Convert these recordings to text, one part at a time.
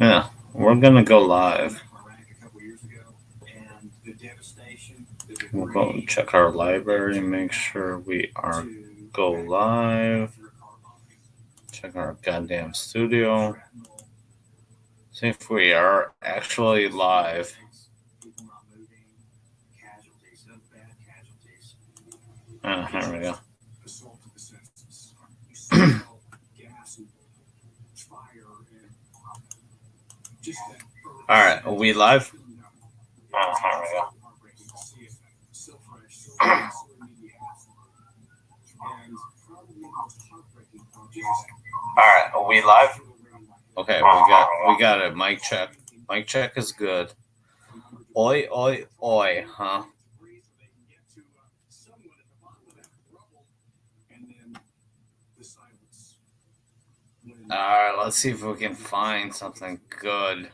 Yeah, we're gonna go live. We'll go and check our library, make sure we are go live. Check our goddamn studio. See if we are actually live. Here we go. All right, are we live? Here we go. All right, are we live? Okay, we got it. Mic check. Mic check is good. Oi, oi, oi, huh? All right, let's see if we can find something good.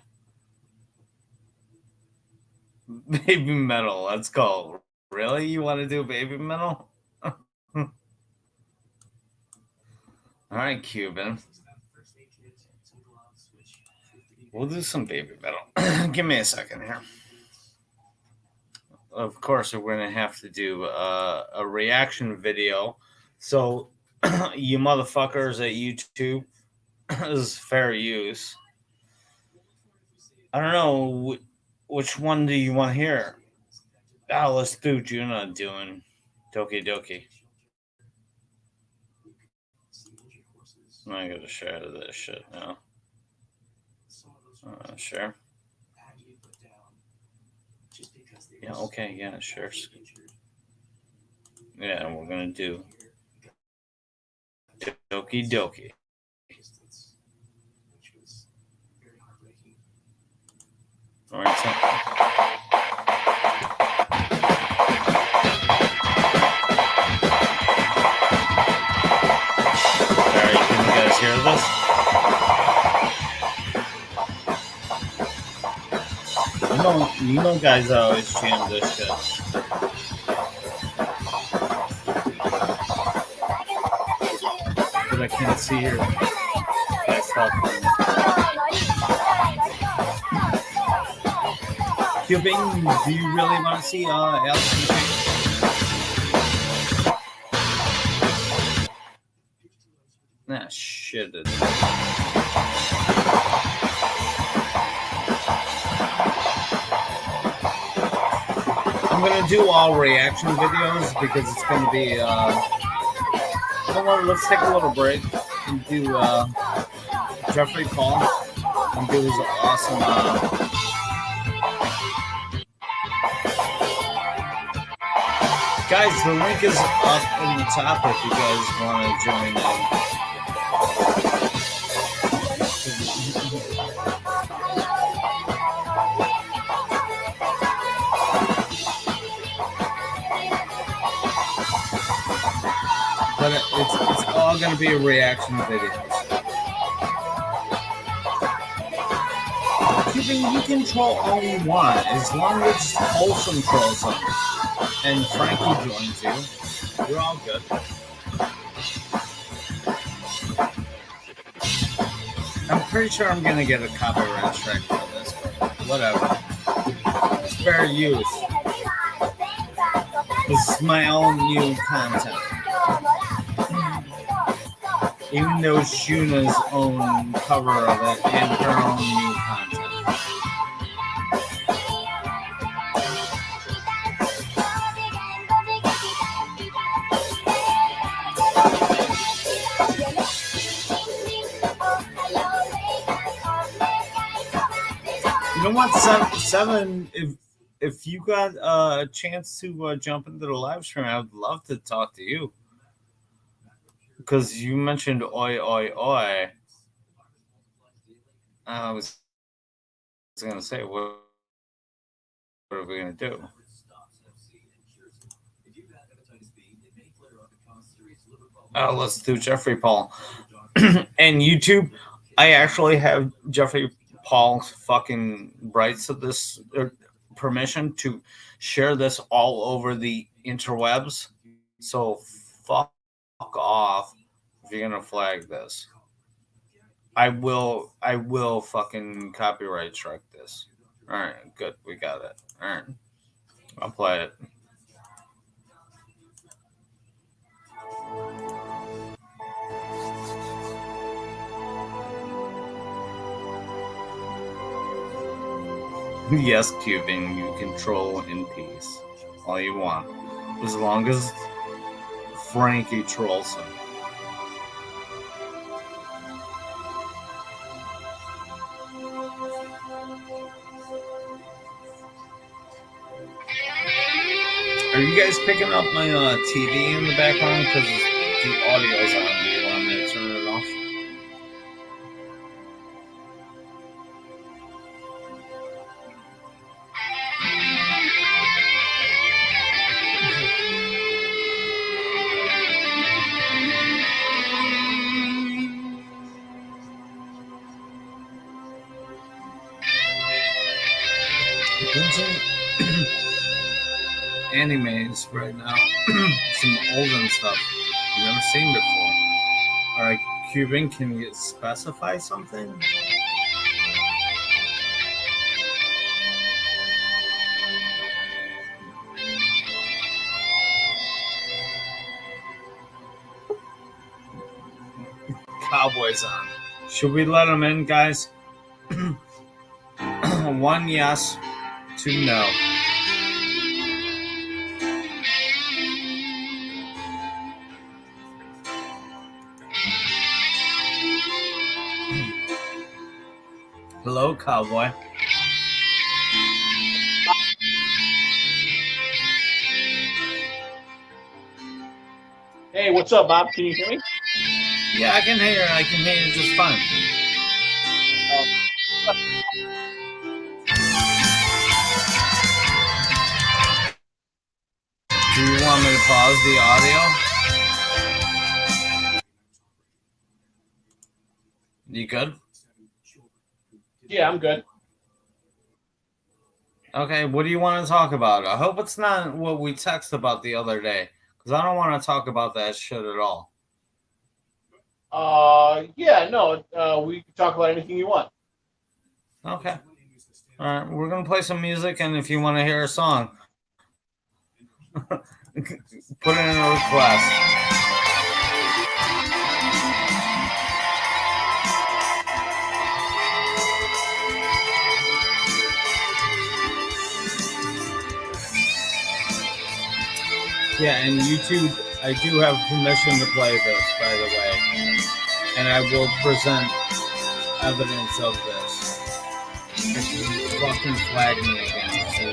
Baby metal, let's go. Really? You want to do baby metal? All right, Cuban. We'll do some baby metal. Give me a second here. Of course, we're going to have to do a reaction video. So, you motherfuckers at YouTube, this is fair use. I don't know, which one do you want to hear? Oh, let's do Juna doing Doki Doki. I gotta share this shit now. Share. Yeah, okay, yeah, sure. Yeah, we're gonna do Doki Doki. Alright, so. Alright, can you guys hear this? You know guys always jam this shit. But I can't see your stuff. Cuban, do you really want to see Alex? Nah, shit. I'm gonna do all reaction videos because it's gonna be. You know what? Let's take a little break and do Jeffrey Paul and do his awesome. Guys, the link is up in the top if you guys want to join in. But it's all going to be reaction videos. You can troll all you want as long as it's wholesome trolls on and Frankie joins you. You're all good. I'm pretty sure I'm going to get a copyright strike for this, but whatever. It's fair use. This is my own new content. Even though it's Shuna's own cover of it and her own new content. You know what, Seven, if you got a chance to jump into the live stream, I would love to talk to you. Because you mentioned oi, oi, oi. I was going to say, what are we going to do? Let's do Jeffrey Paul. And YouTube, I actually have Jeffrey Paul's fucking rights to this permission to share this all over the interwebs. So fuck off if you're going to flag this. I will fucking copyright strike this. All right, good. We got it. All right. I'll play it. Yes, cubing, you control in peace. All you want. As long as Frankie trolls him. Are you guys picking up my TV in the background? Because the audio's on. Do you want me to turn it off? Animes right now. Some olden stuff I've never seen before. Alright, Cuban, can you specify something? Cowboys on. Should we let them in, guys? 1 yes, 2 no. Hello, cowboy. Hey, what's up, Bob? Can you hear me? Yeah, I can hear you. I can hear you just fine. Do you want me to pause the audio? You good? Yeah, I'm good. Okay, what do you want to talk about? I hope it's not what we texted about the other day, because I don't want to talk about that shit at all. Yeah, no, we can talk about anything you want. Okay. All right, we're going to play some music, and if you want to hear a song, put it in a request. Yeah, and YouTube, I do have permission to play this, by the way. And I will present evidence of this. If you fucking flag me again, so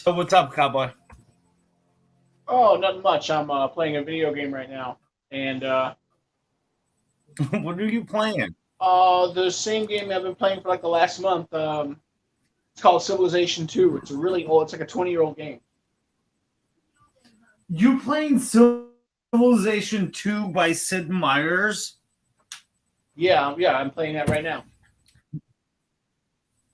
So what's up, cowboy? Oh, nothing much. I'm playing a video game right now, and What are you playing? the same game I've been playing for like the last month. It's called Civilization 2. It's a really old. It's like a 20-year-old game. You playing Civilization 2 by Sid Meier's? Yeah, I'm playing that right now.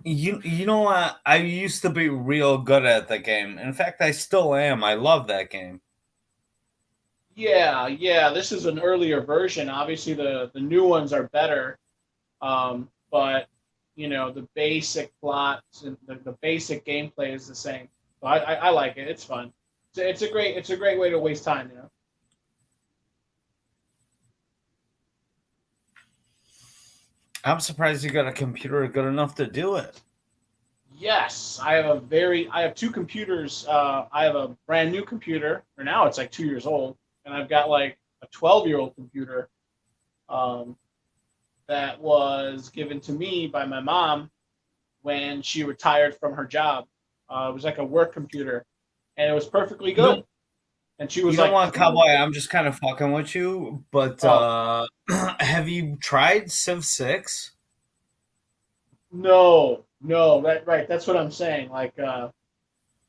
You know what? I used to be real good at the game. In fact, I still am. I love that game. Yeah, yeah. This is an earlier version. Obviously, the new ones are better. But you know, the basic plots and the basic gameplay is the same. So I like it. It's fun. It's a great way to waste time. You know. I'm surprised you got a computer good enough to do it. Yes, I have two computers. I have a brand new computer, or now it's like 2 years old, and I've got like a 12-year-old computer um, that was given to me by my mom when she retired from her job. It was like a work computer, and it was perfectly You good. know, And she you was don't like, want Cowboy. I'm just kind of fucking with you. But "Oh have you tried Civ 6? no, no, right, that's what I'm saying. Like,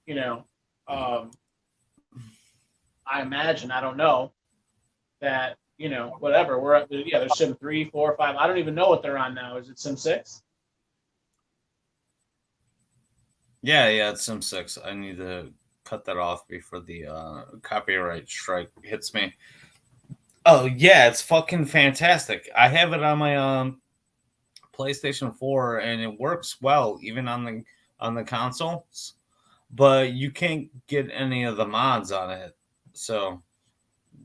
you know, um, I imagine I don't know that whatever we're at. Yeah, there's Sim 3, 4, 5. I don't even know what they're on now. Is it Sim 6? Yeah, it's Sim 6. I need to cut that off before the copyright strike hits me. Oh yeah, it's fucking fantastic. I have it on my PlayStation 4 and it works well even on the consoles, but you can't get any of the mods on it. So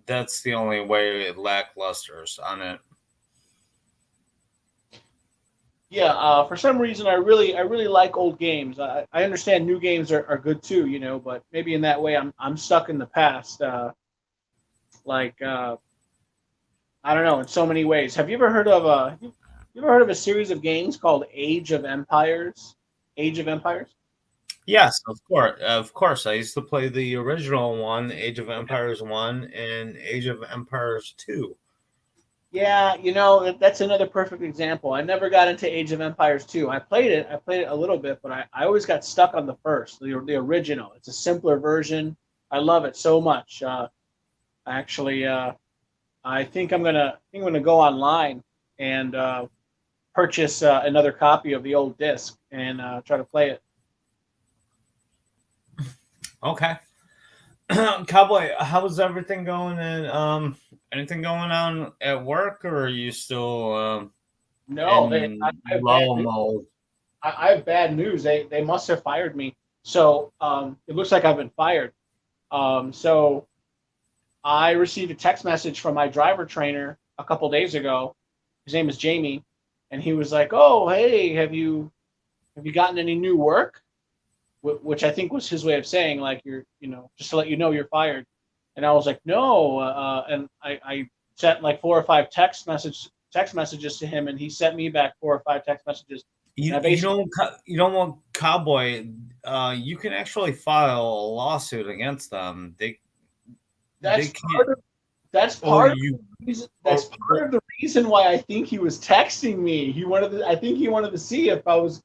that's the only way it lacklusters on it. Yeah, for some reason, I really like old games. I understand new games are good too, but maybe in that way, I'm stuck in the past. Like I don't know, in so many ways. Have you ever heard of you ever heard of a series of games called Age of Empires? Age of Empires? Yes, of course. Of course. I used to play the original one, Age of Empires 1 and Age of Empires 2. Yeah, that's another perfect example. I never got into Age of Empires 2. I played it a little bit, but I always got stuck on the first, the original. It's a simpler version. I love it so much. Actually, I think I'm gonna go online and purchase another copy of the old disc and try to play it. Okay. Cowboy, how's everything going? And anything going on at work, or are you still No, in I have bad low news. mode? I have bad news. They must have fired me. So it looks like I've been fired. So I received a text message from my driver trainer a couple days ago. His name is Jamie, and he was like, "Oh, hey, have you gotten any new work?" Which I think was his way of saying like you're, just to let you know you're fired. And I was like, "No," and I sent like four or five text messages to him, and he sent me back four or five text messages. And I You basically don't you don't want Cowboy. You can actually file a lawsuit against them. They that's can't. that's Or part of you. the reason that's Or part of the reason why I think he was texting me. I think he wanted to see if I was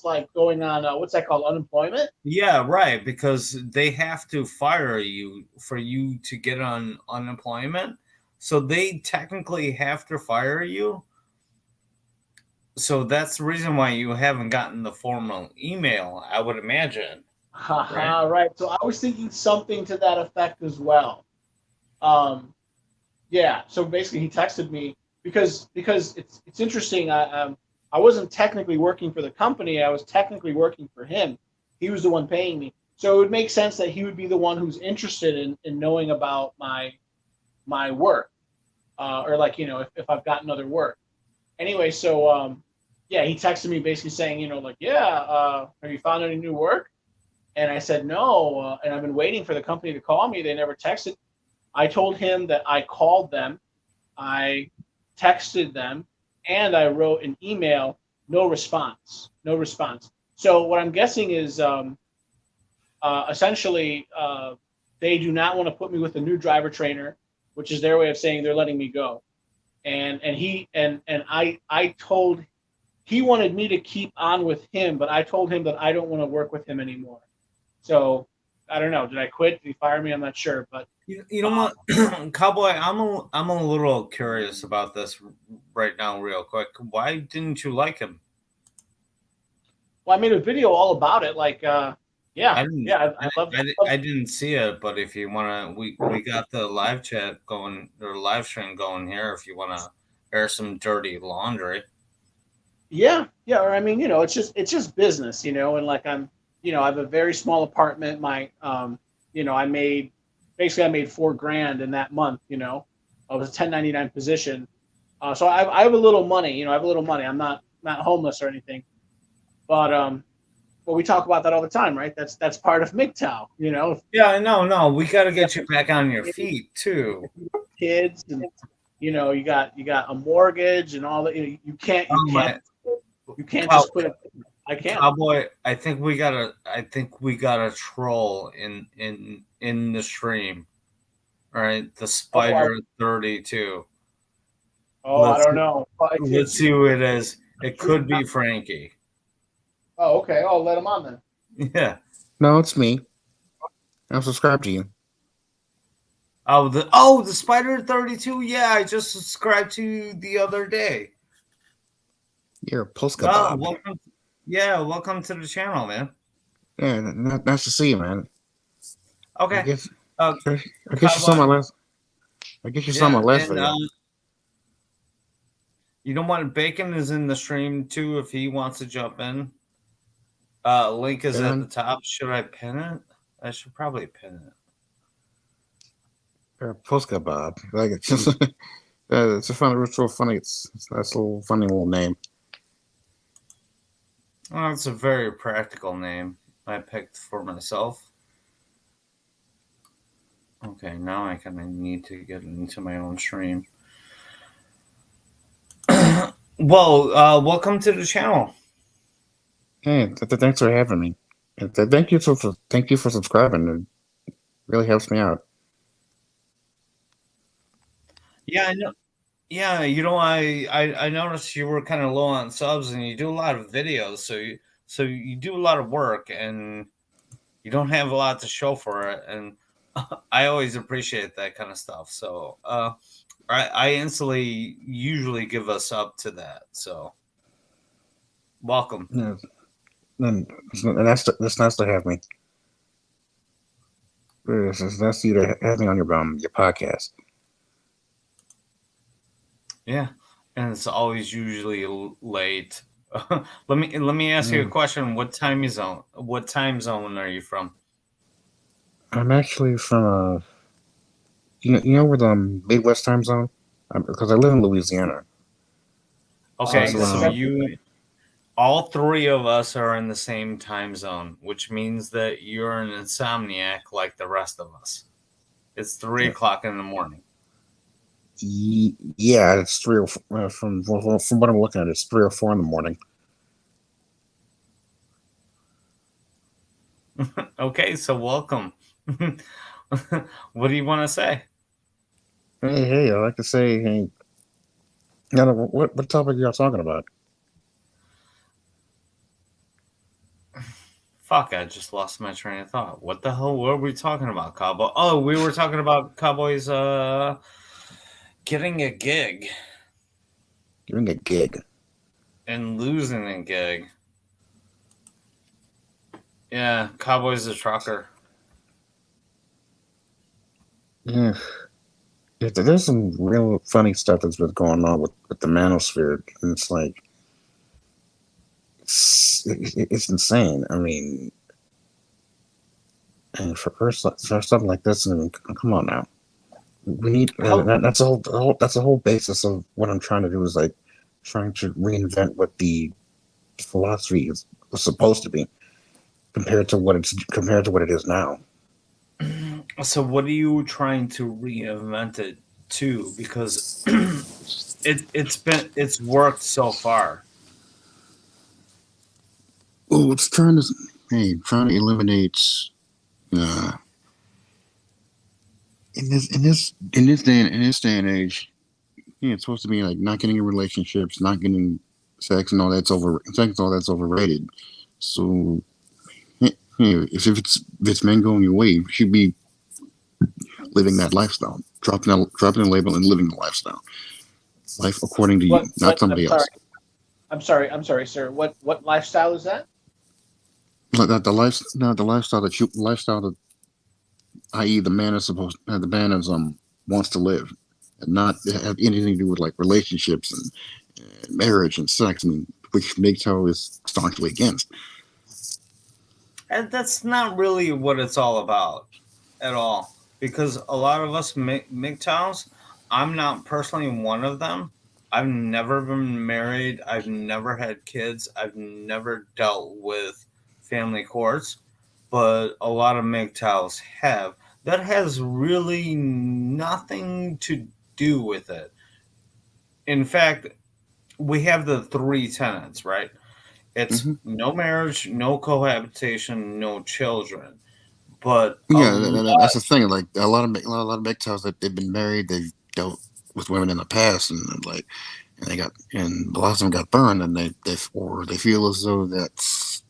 like going on what's that called, unemployment. yeah, right. Because they have to fire you for you to get on unemployment. So they technically have to fire you. So that's the reason why you haven't gotten the formal email, I would imagine, right? Haha, right. So I was thinking something to that effect as well. Um, yeah. So basically, he texted me because it's interesting. I wasn't technically working for the company. I was technically working for him. He was the one paying me. So it would make sense that he would be the one who's interested in knowing about my work, or like if I've gotten other work. Anyway, so yeah, he texted me basically saying, like, yeah, have you found any new work? And I said no, and I've been waiting for the company to call me. They never texted. I told him that I called them, I texted them, and I wrote an email. No response. No response. So what I'm guessing is essentially they do not want to put me with a new driver trainer, which is their way of saying they're letting me go. And I told he wanted me to keep on with him, but I told him that I don't want to work with him anymore. So I don't know. Did I quit? Did he fire me? I'm not sure. But You know what, Cowboy? I'm a little curious about this right now, real quick. Why didn't you like him? Well, I made a video all about it. Like, I yeah, didn't. yeah, I love. I didn't see it, but if you wanna, we got the live chat going or live stream going here. If you wanna air some dirty laundry, Yeah, yeah. Or I mean, it's just business, and like I have a very small apartment. I made basically I made $4,000 in that month. I was a 1099 position, so I have a little money. I have a little money. I'm not homeless or anything, but we talk about that all the time, right? That's part of MGTOW. yeah, no, we got to get you back on your feet too. Kids and you got a mortgage and all that. You can't just put it. I can't. Cowboy, I think we got a troll in the stream. All right, the Spider 32. I don't know. Let's see who it is. It could be Frankie. Oh, okay. I'll let him on then. Yeah. No, it's me. I'm subscribed to you. The Spider 32. Yeah, I just subscribed to you the other day. You're a Polska Bob. Welcome to the channel, man. Yeah, nice to see you, man. Okay. I guess you saw my last. I guess you saw my last video. You know what? Bacon is in the stream too. If he wants to jump in, link is at the top. Should I pin it? I should probably pin it. You're a Polska Bob. Like it's just, it's a funny. It's real funny. It's a little funny little name. Oh, it's a very practical name I picked for myself. Okay, now I kind of need to get into my own stream. Well, welcome to the channel. Hey, thanks for having me. Thank you for subscribing. It really helps me out. Yeah, I know. Yeah, I noticed you were kind of low on subs, and you do a lot of videos, so you do a lot of work, and you don't have a lot to show for it, and I always appreciate that kind of stuff. So I instantly usually give us up to that. So welcome. Yeah, and that's nice to have me. It's nice to you to have me on your podcast. Yeah, and it's always usually late. let me ask you a question. What time zone are you from? I'm actually from you know where the Midwest time zone? Because I live in Louisiana. Okay, so all three of us are in the same time zone, which means that you're an insomniac like the rest of us. It's 3 o'clock in the morning. Yeah, it's 3 or 4, from what I'm looking at. It's 3 or 4 in the morning. Okay, so welcome. What do you want to say? Hey, I like to say, hey, what topic are y'all talking about? Fuck, I just lost my train of thought. What the hell were we talking about, Cowboy? Oh, we were talking about Cowboys getting a gig. Getting a gig. And losing a gig. Yeah, Cowboy's a trucker. Yeah. There's some real funny stuff that's been going on with the manosphere. And it's like, it's insane. I mean, and for something like this, I mean, come on now. We need that's the whole basis of what I'm trying to do, is like trying to reinvent what the philosophy was supposed to be compared to what it is now. So what are you trying to reinvent it to? Because it's worked so far. Oh, it's trying to eliminate in this day and age, it's supposed to be like not getting in relationships, not getting sex, and all that's overrated. So if it's men going your way, you should be living that lifestyle, dropping a label and living the lifestyle. Life according to you, not somebody else. I'm sorry, sir. What lifestyle is that? like that the lifestyle that, i.e., the man is wants to live, and not have anything to do with like relationships and marriage and sex. I mean, which MGTOW is staunchly against. And that's not really what it's all about at all. Because a lot of us MGTOWs, I'm not personally one of them. I've never been married. I've never had kids. I've never dealt with family courts. But a lot of MGTOWs have. That has really nothing to do with it. In fact, we have the three tenets, right? It's Hmm. no marriage, no cohabitation, no children. But a Yeah, lot, that's the thing. Like a lot of MGTOWs that they've been married, they've dealt with women in the past, and like and a lot of them got burned, and they feel as though it's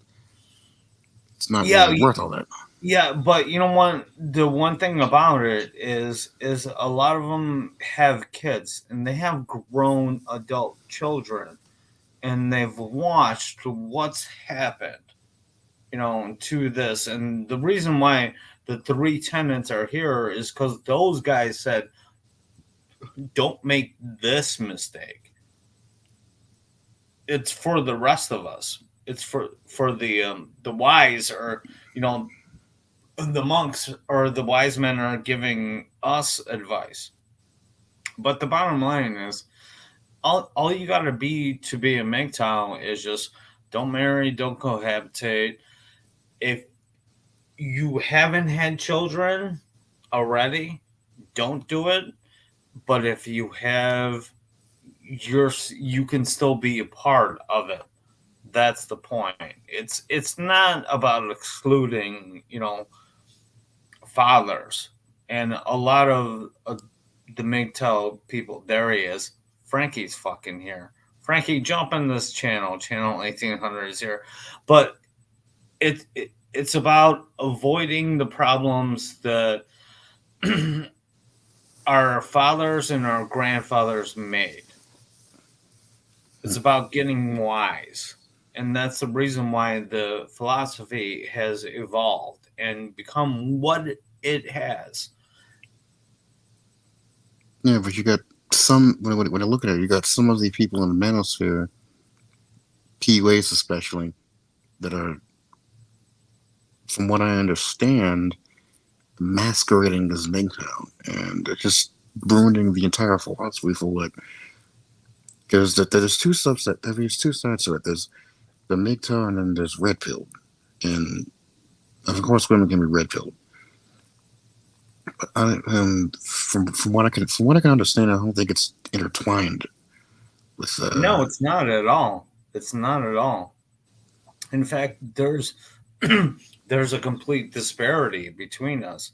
not yeah, really worth all that. yeah. But you know what? The one thing about it is a lot of them have kids, and they have grown adult children, and they've watched what's happened, to this. And the reason why the three tenants are here is because those guys said, don't make this mistake. It's for the rest of us. It's for the wise, or the monks or the wise men are giving us advice. But the bottom line is, all you got to be a MGTOW is just don't marry, don't cohabitate. If you haven't had children already, don't do it. But if you have, you can still be a part of it. That's the point. It's not about excluding, fathers. And a lot of the MGTOW people, there he is. Frankie's fucking here. Frankie, jump in this channel. Channel 1800 is here. But it's about avoiding the problems that our fathers and our grandfathers made. It's about getting wise. And that's the reason why the philosophy has evolved and become what it has. Yeah, but you got some when I look at it, you got some of the people in the manosphere, PUAs especially, that are, from what I understand, masquerading as MGTOW, and they're just ruining the entire philosophy for what. Because there's there's two sides to it. There's the MGTOW, and then there's red pill, and of course women can be red pilled. From what I can understand, I don't think it's intertwined with. No, it's not at all. It's not at all. In fact, there's there's a complete disparity between us.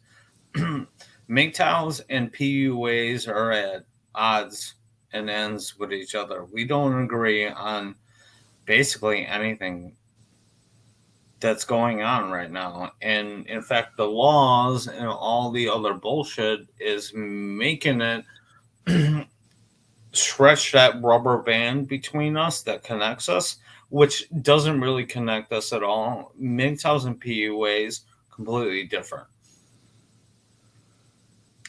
MGTOWs and PUAs are at odds and ends with each other. We don't agree on basically anything that's going on right now. And in fact, the laws and all the other bullshit is making it stretch that rubber band between us that connects us, which doesn't really connect us at all. MGTOWs and PUAs, completely different.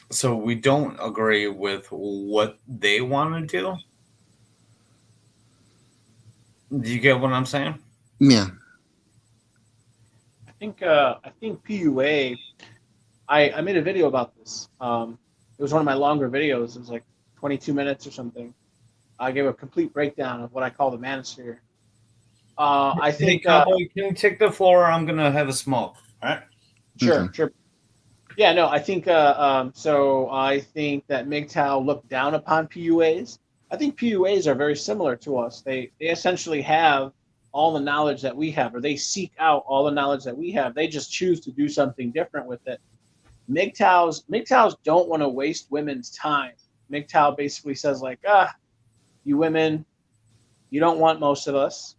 So we don't agree with what they want to do. Do you get what I'm saying? Yeah. I think PUA. I made a video about this. It was one of my longer videos. It was like 22 minutes or something. I gave a complete breakdown of what I call the manosphere. I think. Hey, Cowboy, can you take the floor? I'm gonna have a smoke. All right. Sure, Okay. sure. Yeah, no, I think so. I think that MGTOW look down upon PUAs. I think PUAs are very similar to us. They essentially have all the knowledge that we have, or they seek out all the knowledge that we have. They just choose to do something different with it. MGTOWs don't want to waste women's time. MGTOW basically says like, you women, you don't want most of us.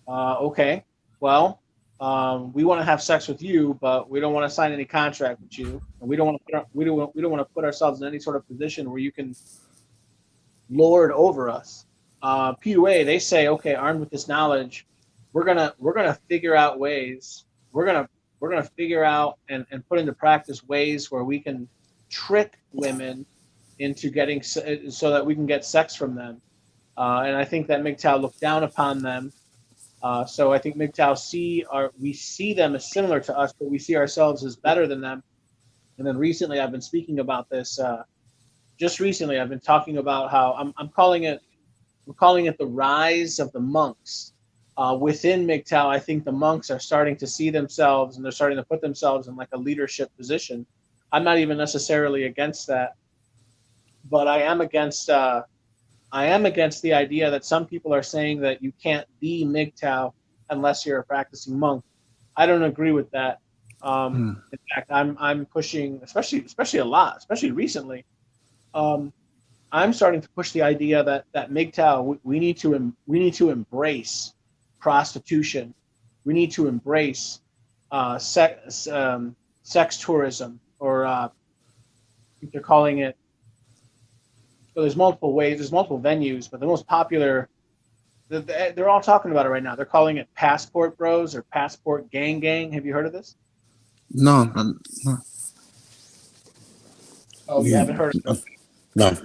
Okay, well. We want to have sex with you, but we don't want to sign any contract with you, and we don't want to put ourselves in any sort of position where you can lord over us. PUA, they say, okay, armed with this knowledge, we're gonna figure out ways we're gonna figure out and put into practice ways where we can trick women into getting so that we can get sex from them. And I think that MGTOW look down upon them. So I think MGTOW we see them as similar to us, but we see ourselves as better than them. And then recently, I've been speaking about this. Just recently, I've been talking about how I'm calling it the rise of the monks. Within MGTOW, I think the monks are starting to see themselves and they're starting to put themselves in like a leadership position. I'm not even necessarily against that, but I am against the idea that some people are saying that you can't be MGTOW unless you're a practicing monk. I don't agree with that. In fact, I'm pushing, especially especially recently. I'm starting to push the idea that MGTOW we need to embrace prostitution. We need to embrace sex tourism, or I think they're calling it. So there's multiple ways, there's multiple venues, but the most popular, they're all talking about it right now. They're calling it passport bros or passport gang. Have you heard of this? No, no. Oh, you haven't heard of it? No.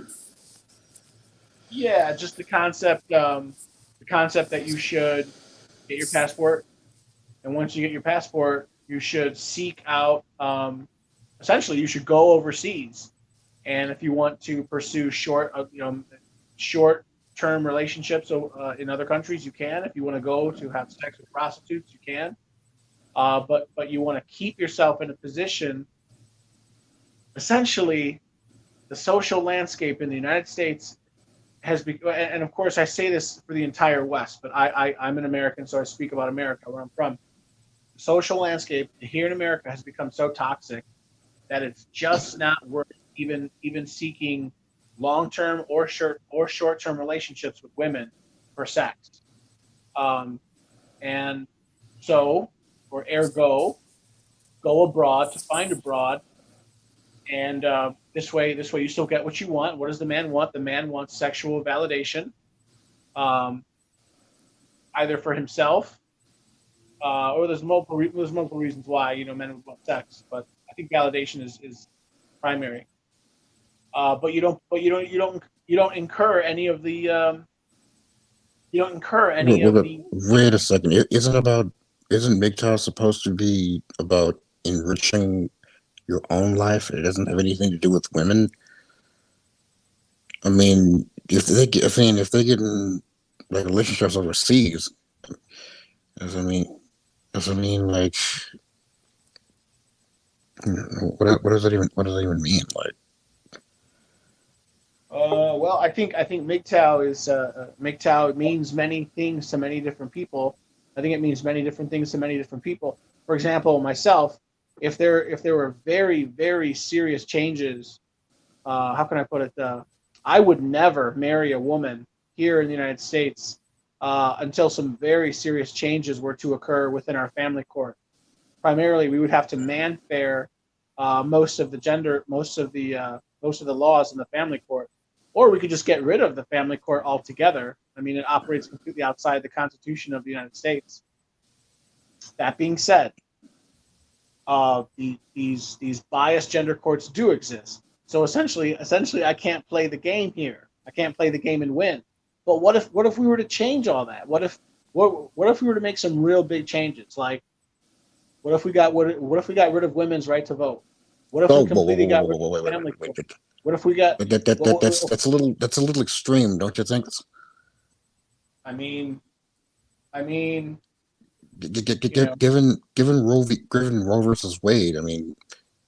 Yeah, just the concept that you should get your passport, and once you get your passport, you should seek out. Essentially, you should go overseas, and if you want to pursue short-term relationships in other countries, you can. If you want to go to have sex with prostitutes, you can. But you want to keep yourself in a position. Essentially, the social landscape in the United States has become, and of course I say this for the entire West, but I'm an American, so I speak about America, where I'm from. The social landscape here in America has become so toxic that it's just not worth even seeking long-term or short-term relationships with women for sex. And so, or ergo, go abroad to find abroad. And this way you still get what you want. What does the man want? The man wants sexual validation, either for himself, or there's multiple reasons why men would want sex. But I think validation is primary. But you don't incur any of the Wait a second. Isn't MGTOW supposed to be about enriching your own life? It doesn't have anything to do with women. I mean, if they get in like relationships overseas, does it mean like what does that even mean? Like, well, I think MGTOW means many things to many different people. I think it means many different things to many different people. For example, myself, if there were very, very serious changes, how can I put it? I would never marry a woman here in the United States until some very serious changes were to occur within our family court. Primarily, we would have to manfair most of the laws in the family court, or we could just get rid of the family court altogether. I mean, it operates completely outside the Constitution of the United States. That being said, these biased gender courts do exist. So essentially, I can't play the game here. I can't play the game and win. But what if we were to change all that? What if we were to make some real big changes? Like, what if we got rid of women's right to vote? What if we completely got rid of family court? What if we got? That's a little extreme, don't you think? I mean, given Roe versus Wade, I mean,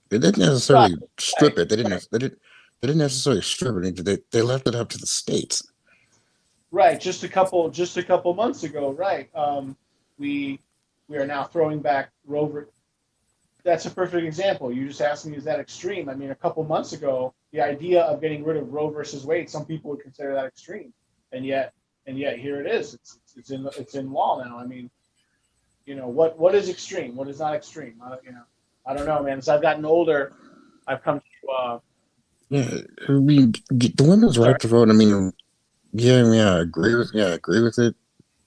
they didn't necessarily strip it. They didn't necessarily strip it. They left it up to the states. Right. Just a couple months ago. Right. We are now throwing back Roe. That's a perfect example. You just asked me, is that extreme? I mean, a couple months ago, the idea of getting rid of Roe versus Wade, some people would consider that extreme, and yet here it is. It's in law now. I mean, what is extreme? What is not extreme? I don't know, man. As I've gotten older, I've come to. Yeah, I mean, the women's right to vote. I mean, I agree with it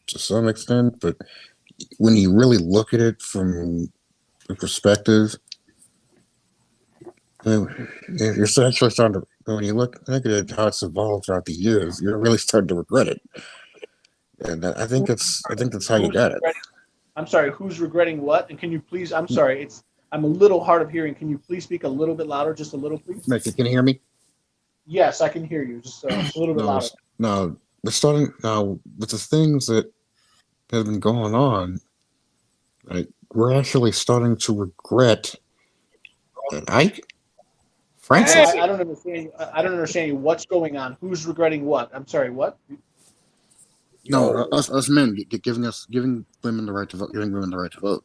to some extent, but when you really look at it from perspective. You're actually starting to, when you look at how it's evolved throughout the years, you're really starting to regret it. And I think that's how you Who's got it. regretting- I'm sorry. Who's regretting what? And can you please? I'm sorry. I'm a little hard of hearing. Can you please speak a little bit louder, just a little, please? Mike, can you hear me? Yes, I can hear you. Just a little bit louder. No, we're starting now with the things that have been going on. Like, we're actually starting to regret that Francis. I don't understand. I don't understand you. What's going on? Who's regretting what? I'm sorry. What? No, us men giving women the right to vote, giving women the right to vote.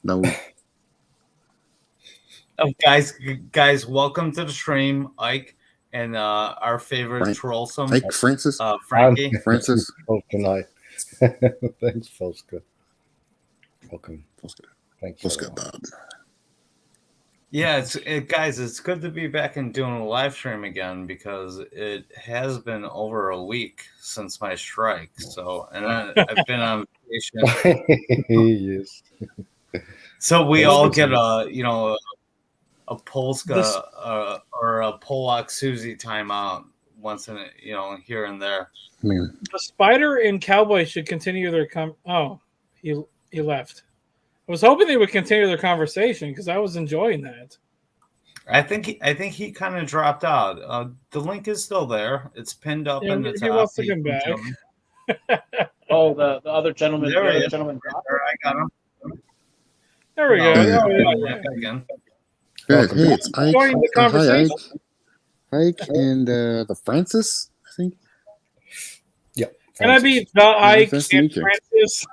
No, Oh, guys, welcome to the stream, Ike, and our favorite trollsome, Ike Francis, Frankie. Francis. Oh, tonight. Thanks, Polska. Welcome. Thanks, Polska Bob. Yeah, guys, it's good to be back and doing a live stream again because it has been over a week since my strike. So, and I've been on vacation. Yes. So we all get a Polska or a Polak Susie timeout once in here and there. Man. The Spider and Cowboy should continue their he left. I was hoping they would continue their conversation because I was enjoying that. I think he kind of dropped out. The link is still there. It's pinned up in the top. He wants to come back. Oh, the other gentleman. There The he other is. gentleman. I got him. There we go. Yeah. Again. Hey, it's Ike. Join the conversation. Hi, Ike and the Francis, I think. Yep. Can I be the Ike Nice to and meet you. Francis?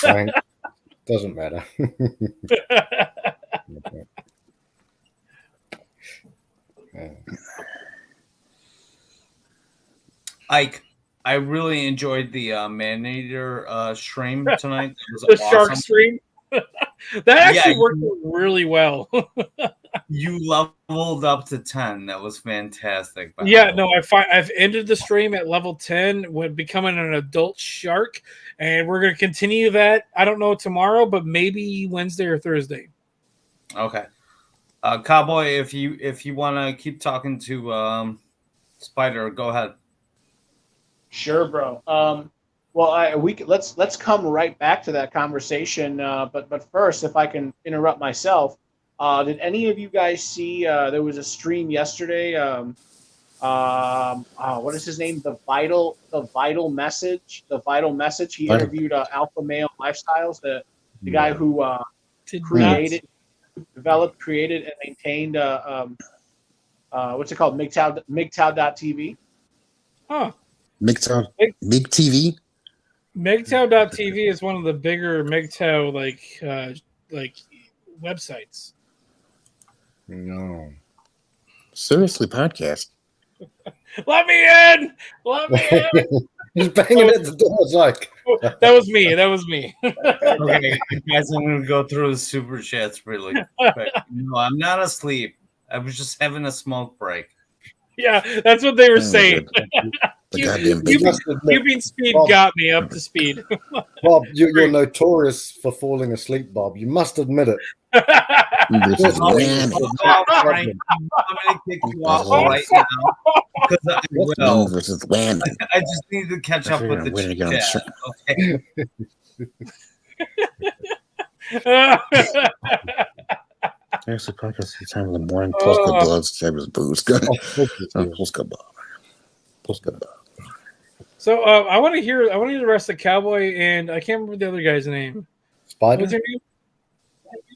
Frank? Doesn't matter. Ike, I really enjoyed the man-eater stream tonight. It was The awesome. shark stream. That actually Yeah, worked really well. You leveled up to 10. That was fantastic. by the Yeah, way. no, I've ended the stream at level 10 when becoming an adult shark, and we're going to continue that. I don't know tomorrow, but maybe Wednesday or Thursday. Okay. Cowboy, if you want to keep talking to Spider, go ahead. Sure, bro. Well, let's come right back to that conversation. But first, if I can interrupt myself, did any of you guys see? There was a stream yesterday. What is his name? The vital message. The vital message. He interviewed Alpha Male Lifestyles, the guy who developed, created, and maintained what's it called? MGTOW.tv. Huh. MGTOW TV. MGTOW.tv is one of the bigger MGTOW like websites. No. Seriously, podcast. Let me in! Let me in! He's banging at the door. It's like, That was me. That was me. Okay, guys, I'm going to go through the super chats really quick. No, I'm not asleep. I was just having a smoke break. Yeah, that's what they were saying. The goddamn big Cubing speed Bob. got me up to speed. Bob, you're notorious for falling asleep, Bob. You must admit it. This is Oh, whammy. oh, Frank, I'm going to kick you off right now because I will. This is whammy. I just need to catch up with the Way to go. chat. Okay. Seriously, podcast. It's time in the morning. Polska Bloods. That was booze. Good. Polska Bob. Polska Bob. So I want to hear the rest of Cowboy, and I can't remember the other guy's name. Spider? What's your name?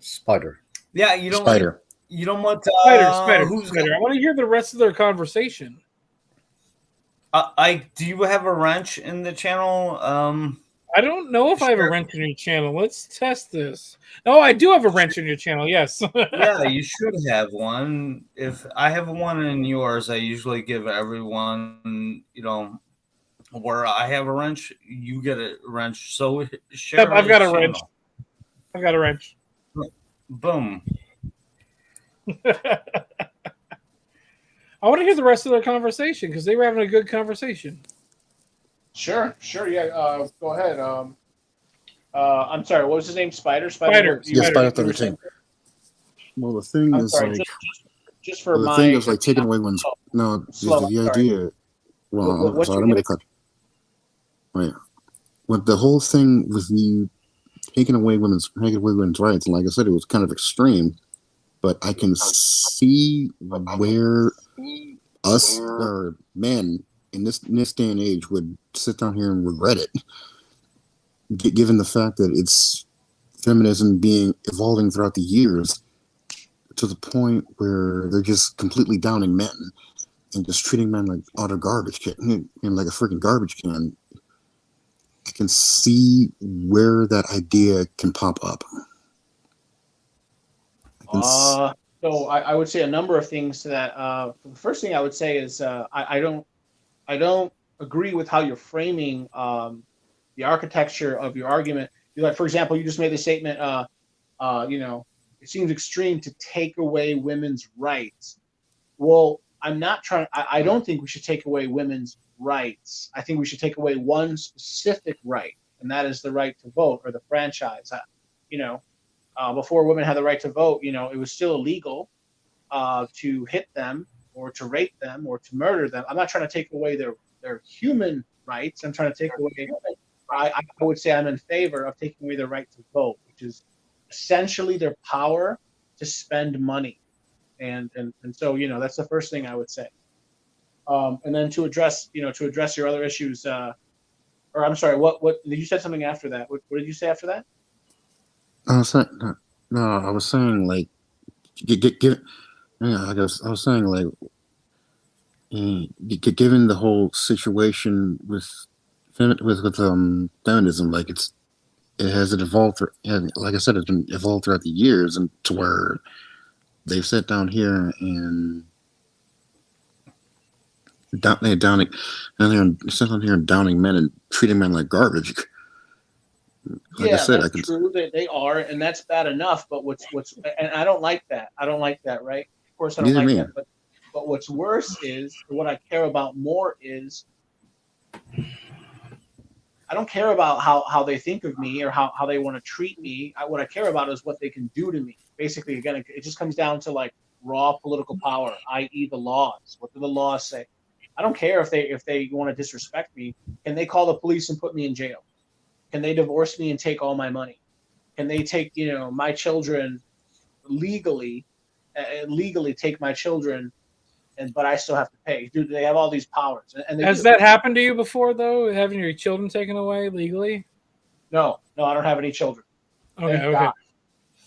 Spider. Yeah, you don't. Spider. You don't want Spider. Who's Spider. I want to hear the rest of their conversation. do you have a wrench in the channel? I don't know if I have a wrench in your channel. Let's test this. Oh, I do have a wrench in your channel. Yes. Yeah, you should have one. If I have one in yours, I usually give everyone, where I have a wrench, you get a wrench. So share. Yep, I've got a channel. wrench. I've got a wrench. Boom. I want to hear the rest of their conversation because they were having a good conversation. Sure. Yeah. Go ahead. I'm sorry. What was his name? Spider. Spider. You- Yeah, you- Spider you were saying- 13. Well, the thing I'm is sorry. like, Just for the my. thing is like taking away one's no, Slow, the I'm sorry. idea. Well, I'm What's sorry, your I'm gonna cut. Wait, with the whole thing with you taking away women's rights, and like I said, it was kind of extreme, but I can see where us or men in this day and age would sit down here and regret it, given the fact that it's feminism evolving throughout the years to the point where they're just completely downing men and just treating men like utter garbage can, like a freaking garbage can. I can see where that idea can pop up. So I would say a number of things to that. The first thing I would say is I don't agree with how you're framing the architecture of your argument. Like, for example, you just made the statement, it seems extreme to take away women's rights. Well, I'm not trying. I don't think we should take away women's rights. I think we should take away one specific right, and that is the right to vote or the franchise. Before women had the right to vote, it was still illegal to hit them or to rape them or to murder them. I'm not trying to take away their human rights. I'm trying to take away. I would say I'm in favor of taking away their right to vote, which is essentially their power to spend money, and so that's the first thing I would say. And then to address your other issues, or I'm sorry, what did you say something after that? What did you say after that? I was saying, no, I was saying like, yeah, I guess I was saying like, given the whole situation with feminism, like it has evolved, and like I said, it's been evolved throughout the years, and to where they've sat down here and downing men and treating men like garbage. Like Yeah, I said, that's true. They are, and that's bad enough. But and I don't like that. I don't like that, right? Of course, I don't Neither like me. that. But what's worse is, what I care about more is, I don't care about how they think of me or how they want to treat me. What I care about is what they can do to me. Basically, again, it just comes down to like raw political power, i.e., the laws. What do the laws say? I don't care if they want to disrespect me. Can they call the police and put me in jail? Can they divorce me and take all my money? Can they take my children legally take my children, but I still have to pay? Dude, they have all these powers. And Has that happened to you before, though? Having your children taken away legally? No, I don't have any children. Okay, Thank okay. God.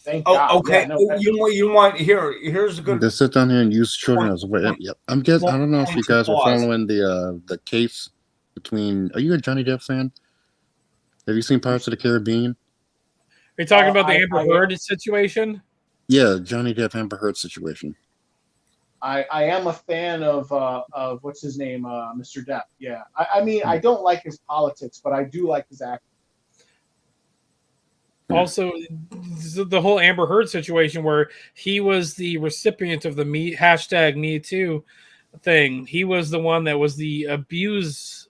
Thank God. Okay. Yeah, no, You want here's a good. They sit down here and use children as a way. Yep. I don't know if you guys were Pause. following the case between. Are you a Johnny Depp fan? Have you seen Pirates of the Caribbean? Are you talking about the I Amber Heard situation? Yeah, Johnny Depp Amber Heard situation. I am a fan of what's his name, Mr. Depp. Yeah, I mean, I don't like his politics, but I do like his acting. Also, the whole Amber Heard situation where he was the recipient of the #Me Too thing. He was the one that was the abused,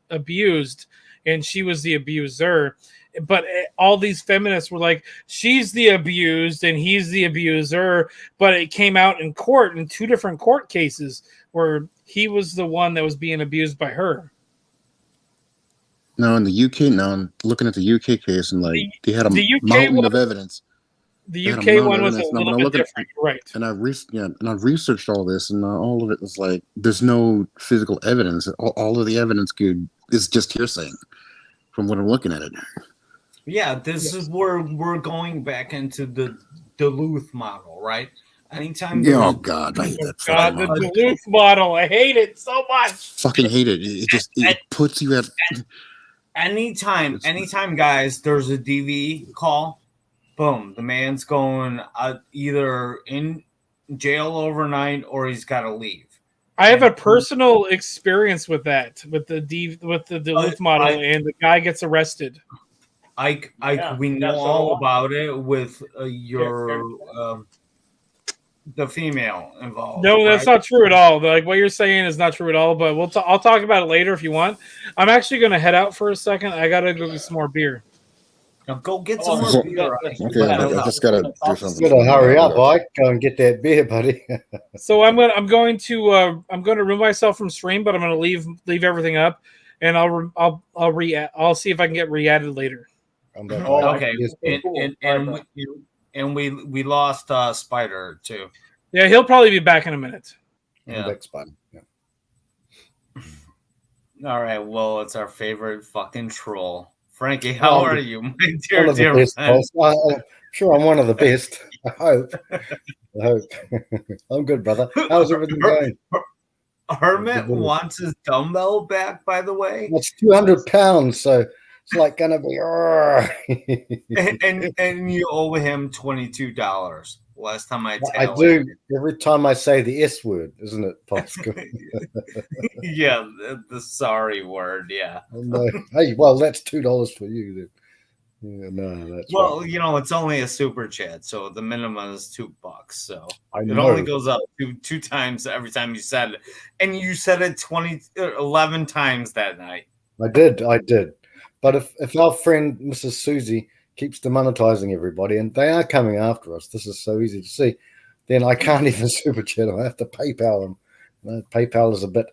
and she was the abuser. But all these feminists were like, she's the abused and he's the abuser. But it came out in court in 2 different court cases where he was the one that was being abused by her. Now in the UK, I'm looking at the UK case, and like they had a mountain of evidence. The UK one was a little bit different, right? And I researched all this, and all of it was like, there's no physical evidence. All of the evidence is just hearsay from what I'm looking at it. Yeah, this is where we're going back into the Duluth model, right? Anytime. Oh God, I hate that. God, the Duluth model, I hate it so much. Fucking hate it. It puts you at. Anytime, guys, there's a DV call, boom, the man's going either in jail overnight or he's got to leave. I have a personal experience with that, with the Duluth model, and the guy gets arrested. We know all about it with the female involved. No, that's not true at all. Like what you're saying is not true at all. But I'll talk about it later if you want. I'm actually going to head out for a second. I got to go get some more beer. Now go get Oh, some so- more beer. Okay, I just gotta do something. You gotta hurry up, I Ike. Go and get that beer, buddy. So I'm going to remove myself from stream, but I'm gonna leave everything up, and I'll see if I can get re-added later. I'm back. Oh, Okay, Yes, okay, cool. All right, we lost Spider too. Yeah, he'll probably be back in a minute. I'm Yeah. back, Spider. Yeah. All right. Well, it's our favorite fucking troll, Frankie. How One are of you, my One dear of the dear best. friend? I'm sure I'm one of the best. I hope. I hope. I'm good, brother. How's everything going? Hermit wants his dumbbell back. By the way, It's 200 pounds, so it's like gonna be. and you owe him $22. Last time I I tallied. do every time I say the S word, isn't it, Pascal? Yeah, the sorry word. Yeah. Hey, well, that's $2 for you. Then. Yeah, no, that's Well, right. you know, it's only a super chat, so the minimum is $2. So I it know. only goes up two times every time you said it, and you said it 11 times that night. I did. But if our friend Mrs. Susie keeps demonetizing everybody, and they are coming after us, this is so easy to see, then I can't even super chat. I have to PayPal them. PayPal is a bit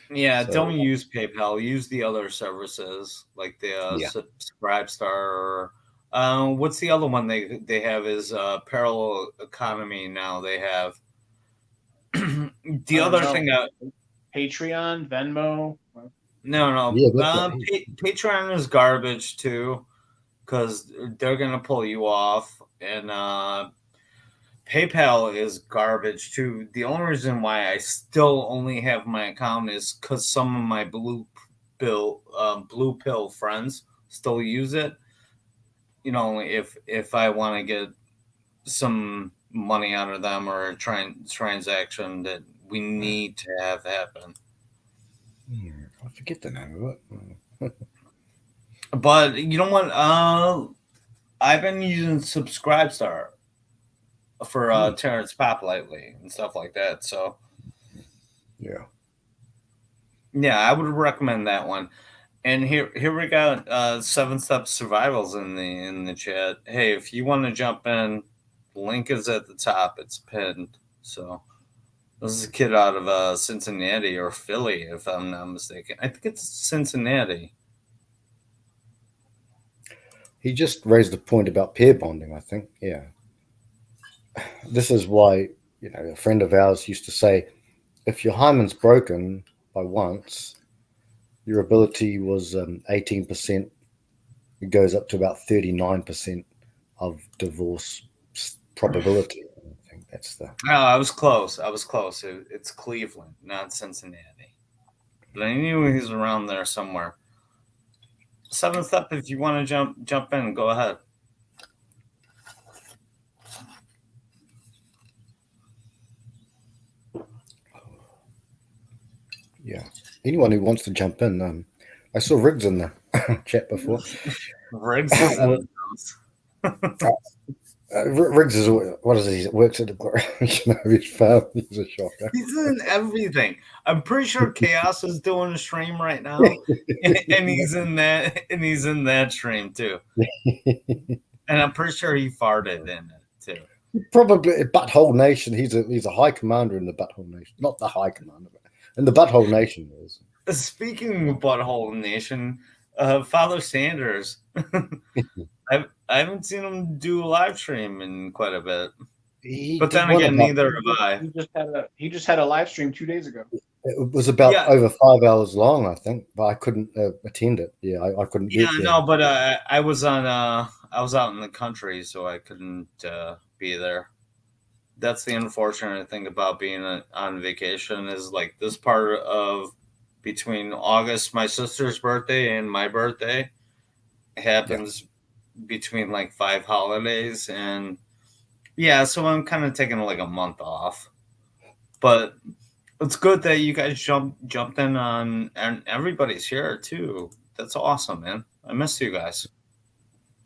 Yeah, So- don't use PayPal. Use the other services like the Yeah. Subscribestar. Or, what's the other one they have is Parallel Economy. Now they have the I don't other know. thing. Patreon, Venmo. No. Yeah, that's Patreon is garbage too, because they're gonna pull you off, and PayPal is garbage too. The only reason why I still only have my account is because some of my blue pill friends still use it. You know, if I want to get some money out of them or a transaction that we need to have happen. I forget the name of it. But you know what? I've been using Subscribestar for Terrence Pop lately and stuff like that. So Yeah. yeah, I would recommend that one. And here we got 7 Step Survivals in the chat. Hey, if you want to jump in, link is at the top. It's pinned. So this is a kid out of Cincinnati or Philly, if I'm not mistaken. I think it's Cincinnati. He just raised a point about pair bonding, I think. Yeah. This is why, a friend of ours used to say, if your hymen's broken by once, your ability was 18%. It goes up to about 39% of divorce probability. I think that's the. Oh, I was close. It's Cleveland, not Cincinnati. But I knew he was around there somewhere. 7 Step, if you want to jump in, go ahead. Yeah. Anyone who wants to jump in, I saw Riggs in the chat before. Riggs is in the house. Riggs is what is he? Works at the Coronation of his farm. He's a shocker. He's in everything. I'm pretty sure Chaos is doing a stream right now, and he's in that stream too. And I'm pretty sure he farted in it too. Probably Butthole Nation. He's a high commander in the Butthole Nation. Not the high commander, but in the Butthole Nation is. Speaking of Butthole Nation, Father Sanders. I haven't seen him do a live stream in quite a bit. But then again, neither have I. He just had a live stream 2 days ago. It was about over 5 hours long, I think, but I couldn't attend it. Yeah, I couldn't. Yeah, no, but I was out in the country, so I couldn't be there. That's the unfortunate thing about being on vacation is like this part of between August, my sister's birthday, and my birthday happens between like 5 holidays, and so I'm kind of taking like a month off. But it's good that you guys jumped in on, and everybody's here too. That's awesome, man. I miss you guys.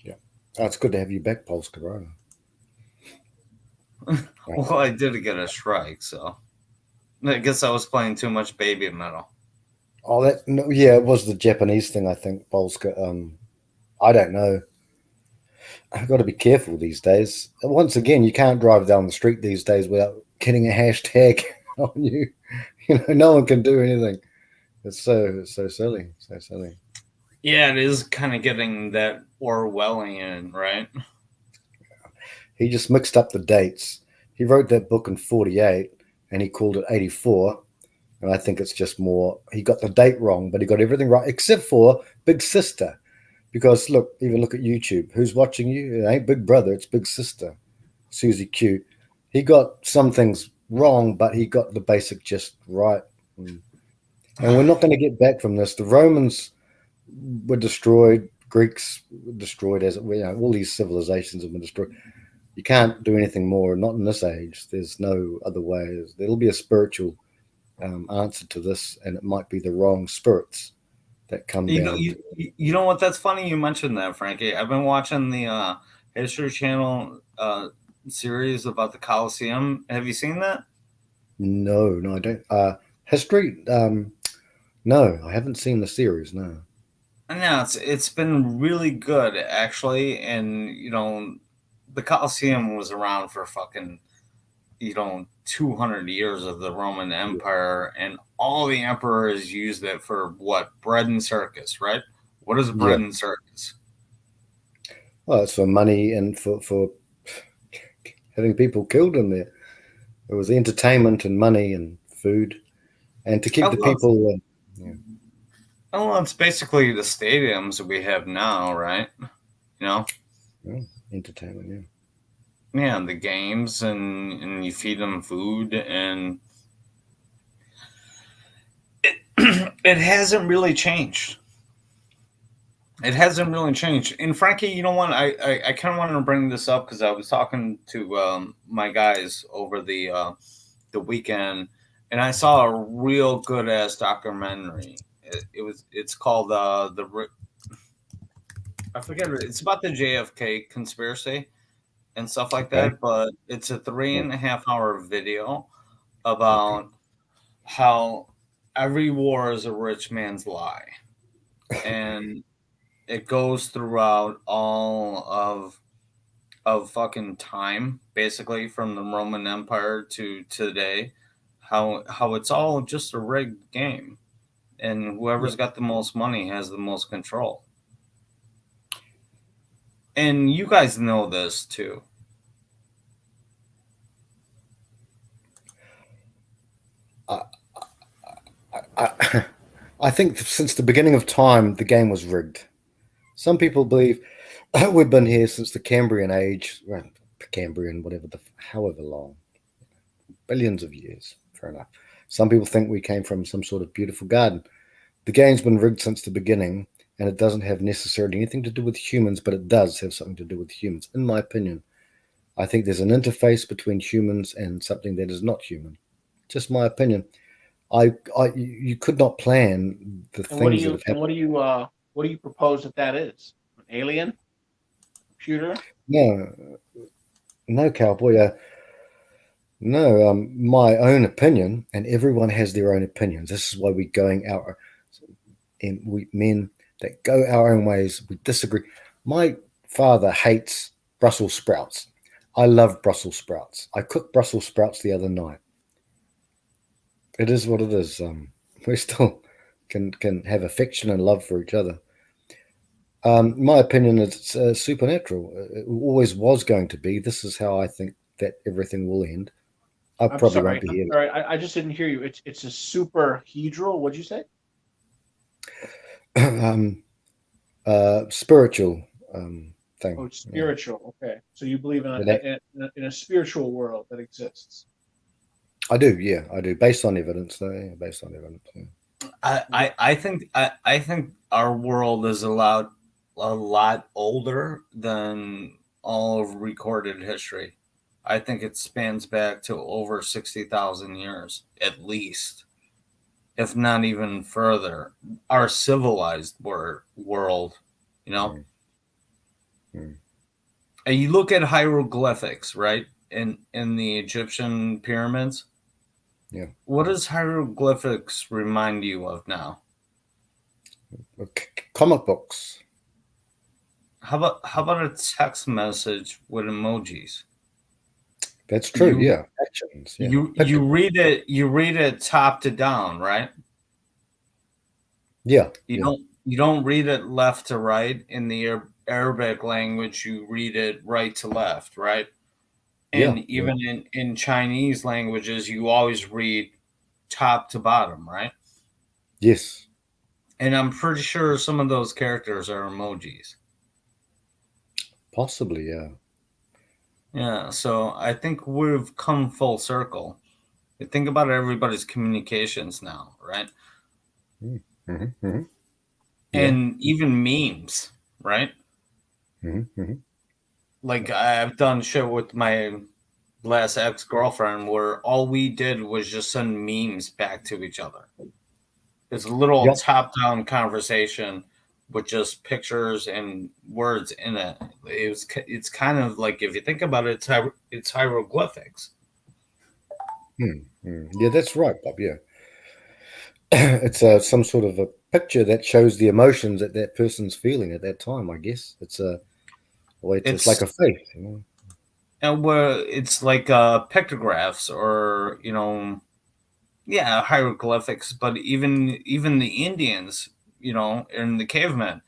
Yeah, it's good to have you back, Pulse Corona. Well, I did get a strike, so I guess I was playing too much baby metal. Oh, that no, yeah, it was the Japanese thing. I think Polska. I don't know. I've got to be careful these days. Once again, you can't drive down the street these days without getting a hashtag on you. You know, no one can do anything. It's so silly, so silly. Yeah, it is kind of getting that Orwellian, right? He just mixed up the dates. He wrote that book in 48 and he called it 84. And I think it's just more, he got the date wrong, but he got everything right except for Big Sister. Because look, even look at YouTube. Who's watching you? It ain't Big Brother, it's Big Sister, Susie Q. He got some things wrong, but he got the basic gist right. And we're not going to get back from this. The Romans were destroyed, Greeks were destroyed, as all these civilizations have been destroyed. You can't do anything more, not in this age. There's no other way. There'll be a spiritual answer to this, and it might be the wrong spirits that come down. You know what? That's funny you mentioned that, Frankie. I've been watching the History Channel series about the Colosseum. Have you seen that? No, I don't. History? No, I haven't seen the series. No. No, it's been really good actually, and the Colosseum was around for fucking 200 years of the Roman Empire, and all the emperors used it for what? Bread and circus, right? What is bread and circus? Well, it's for money and for having people killed in there. It was entertainment and money and food, and to keep the people. Well, it's basically the stadiums that we have now, right? Entertainment, yeah. Yeah, the games, and you feed them food, and it hasn't really changed. It hasn't really changed. And Frankie, you know what? I kind of wanted to bring this up because I was talking to my guys over the weekend, and I saw a real good ass documentary. It's called I forget it. It's about the JFK conspiracy and stuff like that, but it's a 3.5 hour video about how every war is a rich man's lie, and it goes throughout all of fucking time, basically from the Roman Empire to today, how it's all just a rigged game, and whoever's got the most money has the most control. And you guys know this too. I think since the beginning of time, the game was rigged. Some people believe we've been here since the Cambrian age, Cambrian, however long, billions of years. Fair enough. Some people think we came from some sort of beautiful garden. The game's been rigged since the beginning, and it doesn't have necessarily anything to do with humans, but it does have something to do with humans, in my opinion. I think there's an interface between humans and something that is not human. Just my opinion. You could not plan the things that have happened. What do you propose that is? An alien? Computer? No, cowboy. No, my own opinion, and everyone has their own opinions. This is why we're going out, and we men that go our own ways, we disagree. My father hates Brussels sprouts. I love Brussels sprouts. I cooked Brussels sprouts the other night. It is what it is. We still can have affection and love for each other. My opinion is it's supernatural. It always was going to be. This is how I think that everything will end. I probably won't be here. Sorry, I just didn't hear you. It's a superhedral. What'd you say? Spiritual thing. Oh, it's spiritual. Yeah. Okay, so you believe in a spiritual world that exists. I do, yeah, I do. Based on evidence, though. Yeah, based on evidence. Yeah. I think our world is a lot older than all of recorded history. I think it spans back to over 60,000 years, at least, if not even further. Our civilized world, And you look at hieroglyphics, right? In the Egyptian pyramids. Yeah. What does hieroglyphics remind you of now? Comic books. How about a text message with emojis? That's true. You Yeah, actions. Yeah, you read it top to down, right? yeah, You don't read it left to right. In the Arabic language, you read it right to left, right? yeah, And even in Chinese languages, you always read top to bottom, right? yes, And I'm pretty sure some of those characters are emojis. possibly. Yeah, Yeah, so I think we've come full circle. Think about everybody's communications now, right? mm-hmm. Yeah. And even memes, right? Mm-hmm. Like I've done shit with my last ex-girlfriend where all we did was just send memes back to each other. It's a little Yep. top-down conversation with just pictures and words in it. It's kind of like, if you think about it, it's hieroglyphics. Yeah, that's right, Bob. Yeah, it's some sort of a picture that shows the emotions that that person's feeling at that time. I guess it's a way. It's like a face. You know? And where it's like pictographs, or yeah, hieroglyphics. But even the Indians, and the cavemen,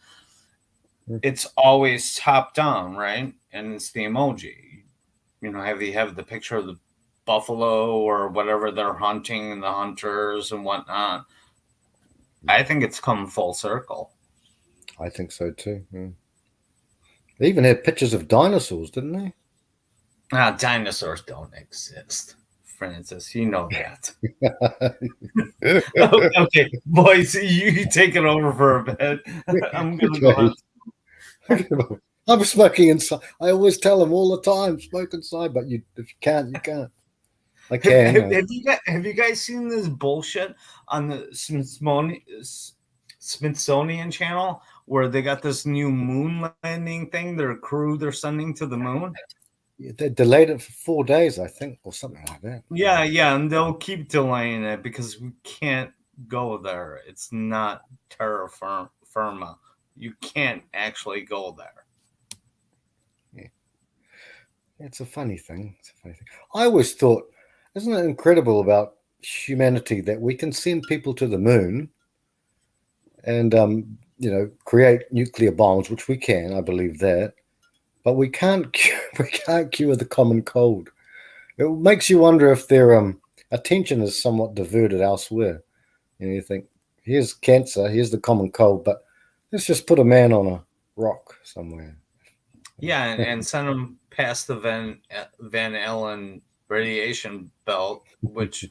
it's always top down, right? And it's the emoji. Have the picture of the buffalo or whatever they're hunting, and the hunters and whatnot. I think it's come full circle. I think so too. Yeah. They even had pictures of dinosaurs, didn't they? Dinosaurs don't exist, Francis. You know that. Okay, boys, you take it over for a bit. I'm gonna go. I'm smoking inside. I always tell them all the time, smoke inside. But if you can't, you can't. I can. Have you guys seen this bullshit on the Smithsonian Channel where they got this new moon landing thing? Their crew they're sending to the moon. They delayed it for 4 days, I think, or something like that. Yeah, and they'll keep delaying it because we can't go there. It's not terra firma. You can't actually go there. Yeah. It's a funny thing. I always thought, isn't it incredible about humanity that we can send people to the moon and create nuclear bombs, which we can, I believe that, but we can't cure the common cold. It makes you wonder if their attention is somewhat diverted elsewhere. You think, here's cancer, here's the common cold, but let's just put a man on a rock somewhere. Yeah, and send them past the Van Allen radiation belt, which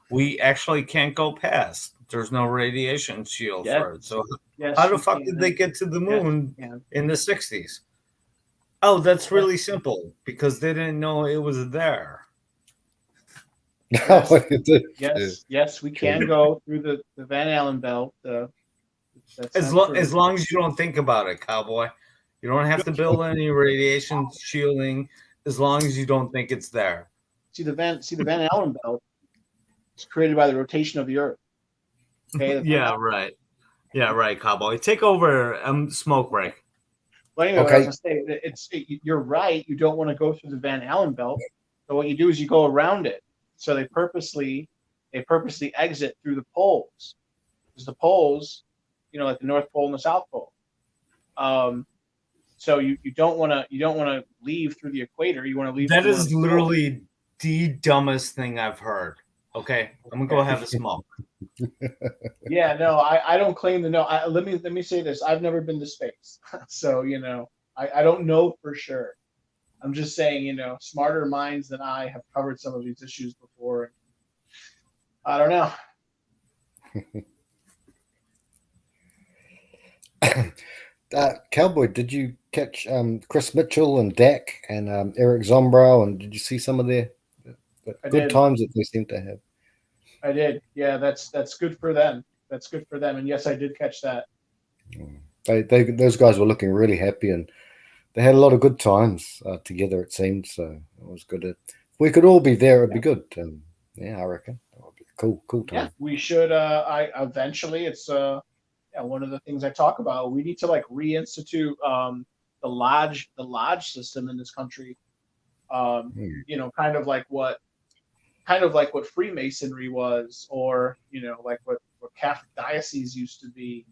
we actually can't go past. There's no radiation shield for it. So how the fuck did they get to the moon in the 60s? Oh, that's really simple, because they didn't know it was there. Yes, we can go through the Van Allen belt. As long as you don't think about it, cowboy. You don't have to build any radiation shielding as long as you don't think it's there. See the Van Allen belt is created by the rotation of the Earth. Okay. Yeah, right. Yeah, right, cowboy. Take over. Smoke break. Well, anyway, okay. I was gonna say, you're right. You don't want to go through the Van Allen belt. So what you do is you go around it. So they purposely exit through the poles, because the poles, like the North Pole and the South Pole. So you don't want to leave through the equator. You want to leave. That is literally the dumbest thing I've heard. Okay, I'm gonna go have a smoke. Yeah, no, I don't claim to know. Let me say this: I've never been to space, so I don't know for sure. I'm just saying, smarter minds than I have covered some of these issues before. I don't know. Cowboy, did you catch Chris Mitchell and Dak and Eric Zombrow, and did you see some of their good times that they seem to have? I did. Yeah, that's good for them. That's good for them. And yes, I did catch that. Those guys were looking really happy, and they had a lot of good times together, it seemed. So it was good. If we could all be there, it'd be good. I reckon that would be cool time. Yeah, we should. I eventually, it's one of the things I talk about, we need to like reinstitute the lodge system in this country. You know, kind of like what Freemasonry was, or you know, like what Catholic diocese used to be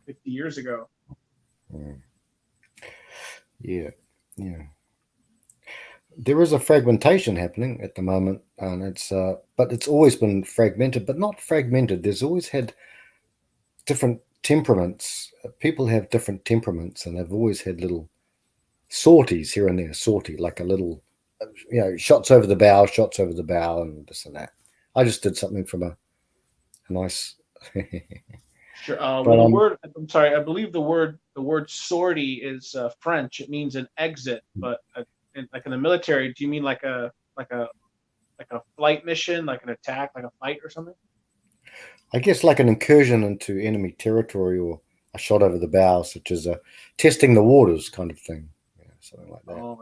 50 years ago. Yeah. There is a fragmentation happening at the moment, and but it's always been fragmented, but not fragmented. There's always had different temperaments. People have different temperaments, and they've always had little sorties here and there. Sortie, like a little, you know, shots over the bow, and this and that. I just did something from a nice. Sure. Well, the word, I'm sorry, I believe the word sortie is French. It means an exit, but like in the military, do you mean like a flight mission, like an attack, like a fight or something? I guess like an incursion into enemy territory, or a shot over the bow, such as a testing the waters kind of thing, something like that. Oh,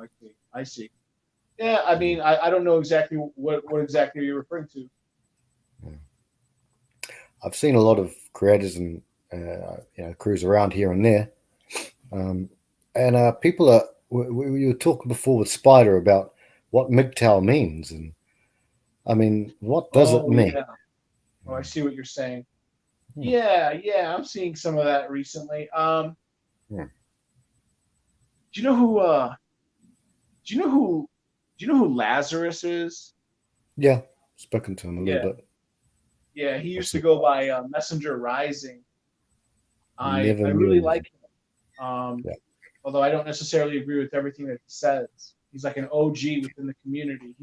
I see. Yeah, I mean, I don't know exactly what exactly you're referring to. I've seen a lot of creators and crews around here and there, and people are. You were talking before with Spider about what MGTOW means, and I mean, what does it mean? Yeah. Oh, I see what you're saying. Yeah, I'm seeing some of that recently. Do you know who Lazarus is? Yeah, spoken to him a little bit. Yeah, he used to go by Messenger Rising. I really like him. Although I don't necessarily agree with everything that he says. He's like an OG within the community.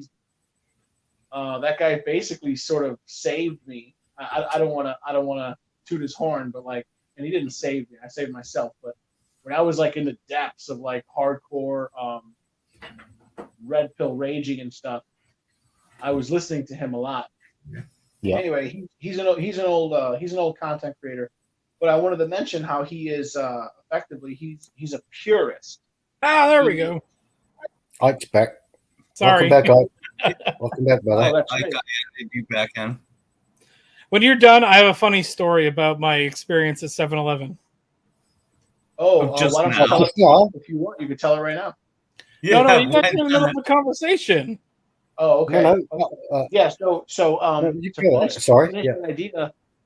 That guy basically sort of saved me. I don't want to toot his horn, but like, and he didn't save me. I saved myself. But when I was like in the depths of like hardcore red pill raging and stuff, I was listening to him a lot. Yeah. Anyway, he's an old content creator, but I wanted to mention how he is effectively he's a purist. Ah, there we go. Ike's back. Sorry. Welcome back, Ike. Welcome back, brother. I got you back in. When you're done, I have a funny story about my experience at 7-Eleven. Oh, why don't you tell us if you want? You could tell it right now. Yeah, no, you guys are in the middle of a conversation. Oh, okay. Yeah. So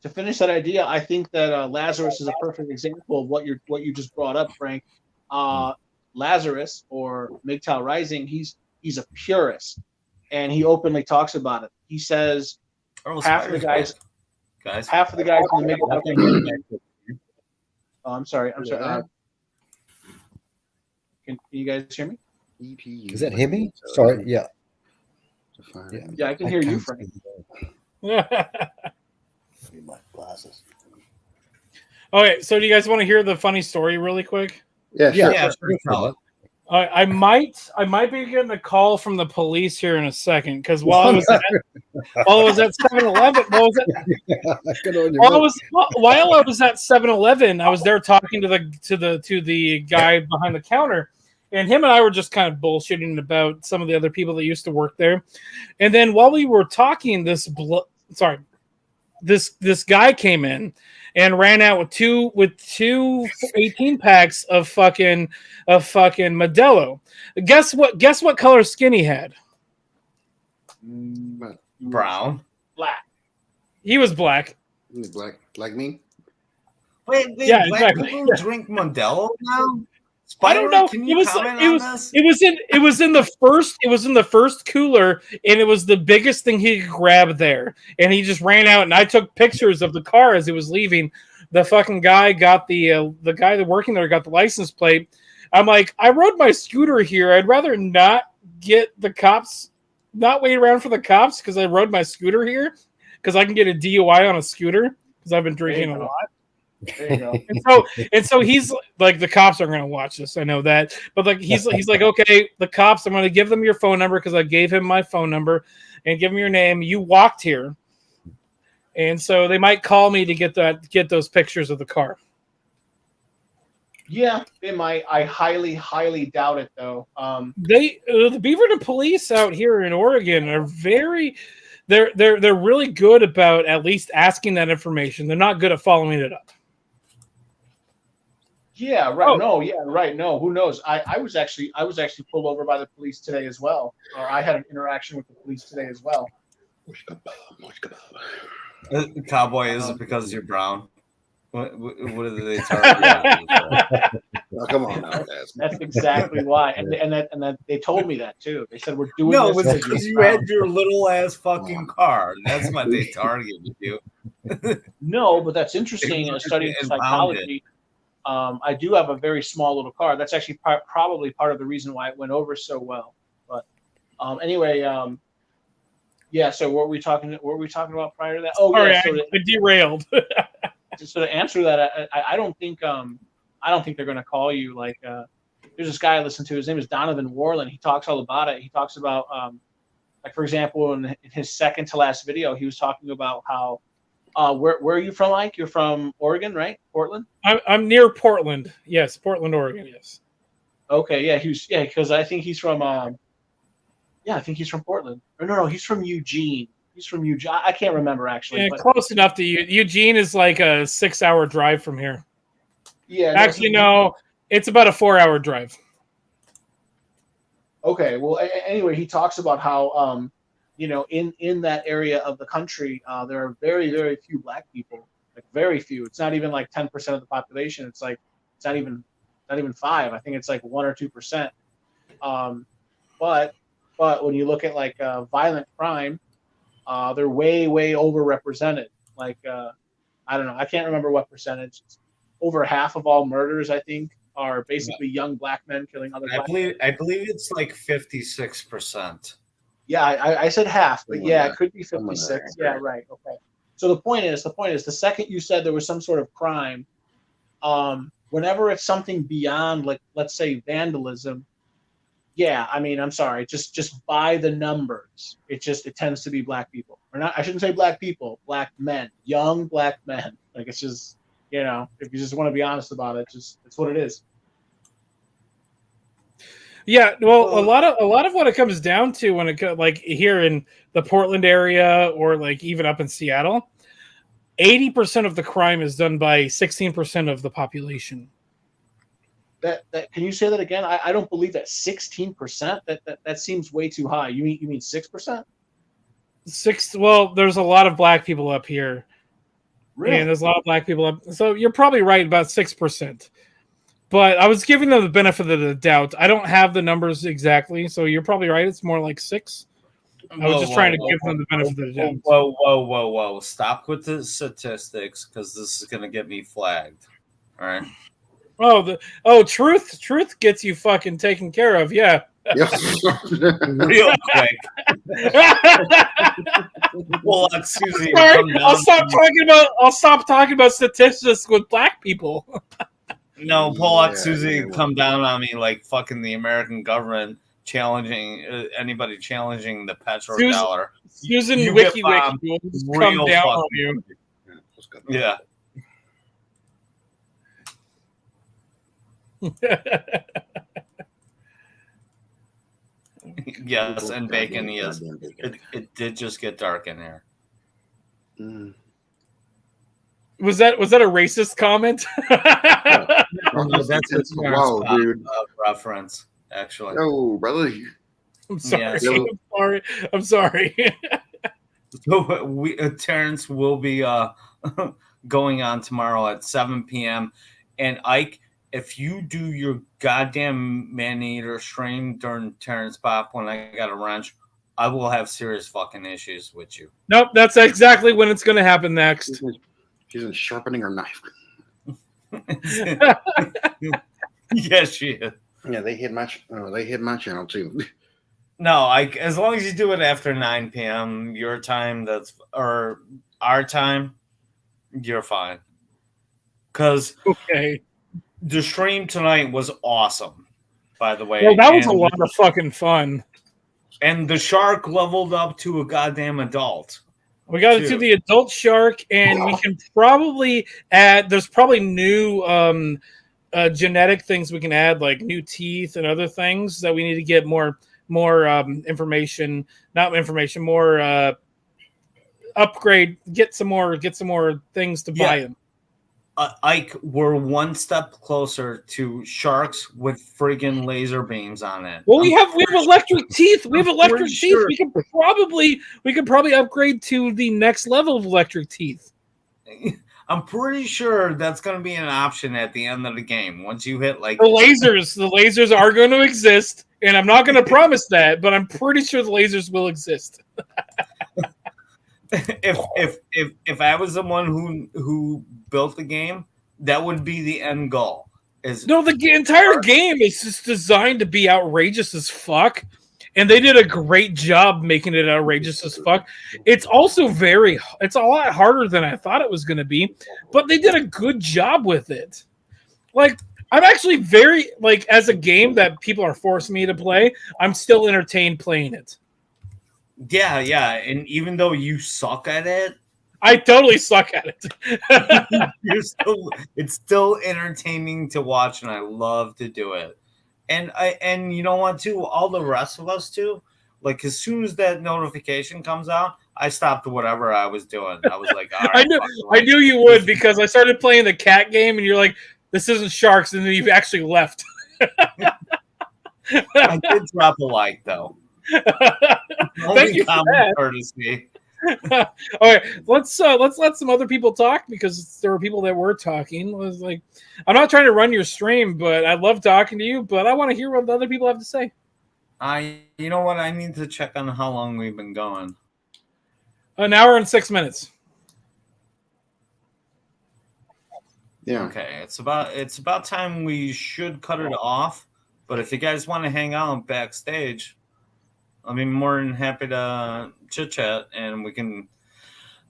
to finish that idea, I think that Lazarus is a perfect example of what you just brought up, Frank. Lazarus, or MGTOW Rising, he's a purist, and he openly talks about it. He says half of the guys in the MGTOW community. Oh, I'm sorry. Can you guys hear me? Is that heavy? Sorry. Yeah. Yeah, I can hear you, Frank. My glasses. Okay, so do you guys want to hear the funny story really quick? Yeah, sure. Yeah, sure. I might be getting a call from the police here in a second, because while I was at 7-Eleven, while I was at 7-Eleven, I was there talking to the guy behind the counter, and him and I were just kind of bullshitting about some of the other people that used to work there. And then while we were talking, this guy came in and ran out with two 18 packs of fucking Modelo. Guess what color skin he had? Brown. Black. He was black. Black, like me. Wait, yeah, black exactly. people drink Modelo now? Spider, I don't know. Can you comment on this? It was in the first cooler, and it was the biggest thing he could grab there. And he just ran out, and I took pictures of the car as it was leaving. The fucking guy got the guy that working there got the license plate. I'm like, I rode my scooter here. I'd rather not get the cops, not wait around for the cops, because I rode my scooter here, because I can get a DUI on a scooter because I've been drinking a lot. There you go. And so he's like, the cops aren't going to watch this. I know that, but like he's like, okay, the cops, I'm going to give them your phone number, because I gave him my phone number, and give him your name. You walked here, and so they might call me to get those pictures of the car. Yeah, they might. I highly, highly doubt it, though. The Beaverton police out here in Oregon are they're really good about at least asking that information. They're not good at following it up. Yeah, right. Oh. No, yeah, right. No, who knows? I was actually pulled over by the police today as well. Or I had an interaction with the police today as well. Cowboy, is it because you're brown? What did they target you for? Oh, come on now, guys. That's exactly why. And that they told me that too. They said we're doing No, this it's because because you're you brown. had your little ass fucking car. That's why they targeted you. No, but that's interesting. They Studying and psychology, I do have a very small little car. That's actually probably part of the reason why it went over so well. But anyway, yeah. So what were we talking about prior to that? Oh, Sorry, yeah. So I derailed. to answer that, I don't think they're going to call you. Like, there's this guy I listen to. His name is Donovan Warland. He talks all about it. He talks about, like, for example, in his second to last video, he was talking about how, where are you from, Mike? You're from Oregon, right? Portland? I'm near Portland. Yes, Portland, Oregon. Yes. Okay, yeah, because I think he's from, I think he's from Portland. Or no, he's from Eugene. He's from Eugene. I can't remember actually. Yeah, but, close enough to you. Eugene is like a 6-hour drive from here. yeah. Actually, no, it's about a 4-hour drive. Okay, well, anyway, he talks about how, in that area of the country, there are very, very few black people, like very few. It's not even like 10% of the population. It's like it's not even 5. I think it's like 1 or 2%. But when you look at like violent crime, they're way, way overrepresented. Like I don't know, I can't remember what percentage. Over half of all murders, I think, are basically young black men killing other black men. I believe it's like 56%. Yeah, I said half, but Somewhere yeah, there. it could be Somewhere 56. there. Yeah, right. Okay. So the point is, the second you said there was some sort of crime, whenever it's something beyond, like, let's say vandalism, yeah, I mean, I'm sorry, just by the numbers, it tends to be black people. Or not, I shouldn't say black people, black men, young black men. Like, it's just, if you just want to be honest about it, it's what it is. Yeah, well, a lot of what it comes down to when it like here in the Portland area or like even up in Seattle, 80% of the crime is done by 16% of the population. That can you say that again? I don't believe that 16%. That seems way too high. You mean 6%? Well, there's a lot of black people up here. Really? And there's a lot of black people up. So you're probably right about 6%. But I was giving them the benefit of the doubt. I don't have the numbers exactly, so you're probably right. It's more like 6. I was just trying to give them the benefit of the doubt. Whoa. Stop with the statistics because this is going to get me flagged. All right. Truth gets you fucking taken care of. Yeah. Yeah. Real quick. Well, Susie, Sorry, I'll stop talking about statistics with black people. No, Pollock Yeah, Susie yeah, come down on me like fucking the American government challenging anybody challenging the petrodollar. Susan You Wiki get bombed will just real come down on fucking you. Yeah. Yes, and bacon, yes. It did just get dark in here. Mm. Was that a racist comment? That's a Wow, dude. reference, actually. Oh, brother. I'm sorry. Yeah. I'm sorry. So Terrence will be going on tomorrow at 7 p.m. And Ike, if you do your goddamn man-eater stream during Terrence Pop when I got a wrench, I will have serious fucking issues with you. Nope, that's exactly when it's going to happen next. She's sharpening her knife. Yes, she is. Yeah, they hit my channel too. No, as long as you do it after 9 p.m. your time, or our time, you're fine. Because Okay. the stream tonight was awesome, by the way. Well, that was a lot of fucking fun. And the shark leveled up to a goddamn adult. We got to do the adult shark, and we can probably add. There's probably new genetic things we can add, like new teeth and other things that we need to get more information. Not information, more upgrade. Get some more things to buy them. Ike, we're one step closer to sharks with friggin' laser beams on it. Well, we have electric teeth. We have I'm electric pretty teeth. sure- We could probably upgrade to the next level of electric teeth. I'm pretty sure that's going to be an option at the end of the game. Once you hit like The lasers are going to exist, and I'm not going to promise that, but I'm pretty sure the lasers will exist. if I was the one who built the game, that would be the end goal. No, the entire game is just designed to be outrageous as fuck, and they did a great job making it outrageous as fuck. It's also it's a lot harder than I thought it was going to be, but they did a good job with it. Like, I'm actually very, like, as a game that people are forcing me to play, I'm still entertained playing it. Yeah, and even though you suck at it, I totally suck at it. it's still entertaining to watch, and I love to do it. And you know what too? All the rest of us too. Like, as soon as that notification comes out, I stopped whatever I was doing. I was like, all right, I knew you would, because I started playing the cat game, and you're like, "This isn't sharks," and then you've actually left. I did drop a like though. Thank you for that. Courtesy. All right, let's let some other people talk, because there were people that were talking. It was like, I'm not trying to run your stream, but I love talking to you. But I want to hear what the other people have to say. You know what? I need to check on how long we've been going. An hour and 6 minutes. Yeah. Okay, it's about time we should cut it off. But if you guys want to hang out backstage, I'll be more than happy to chit chat, and we can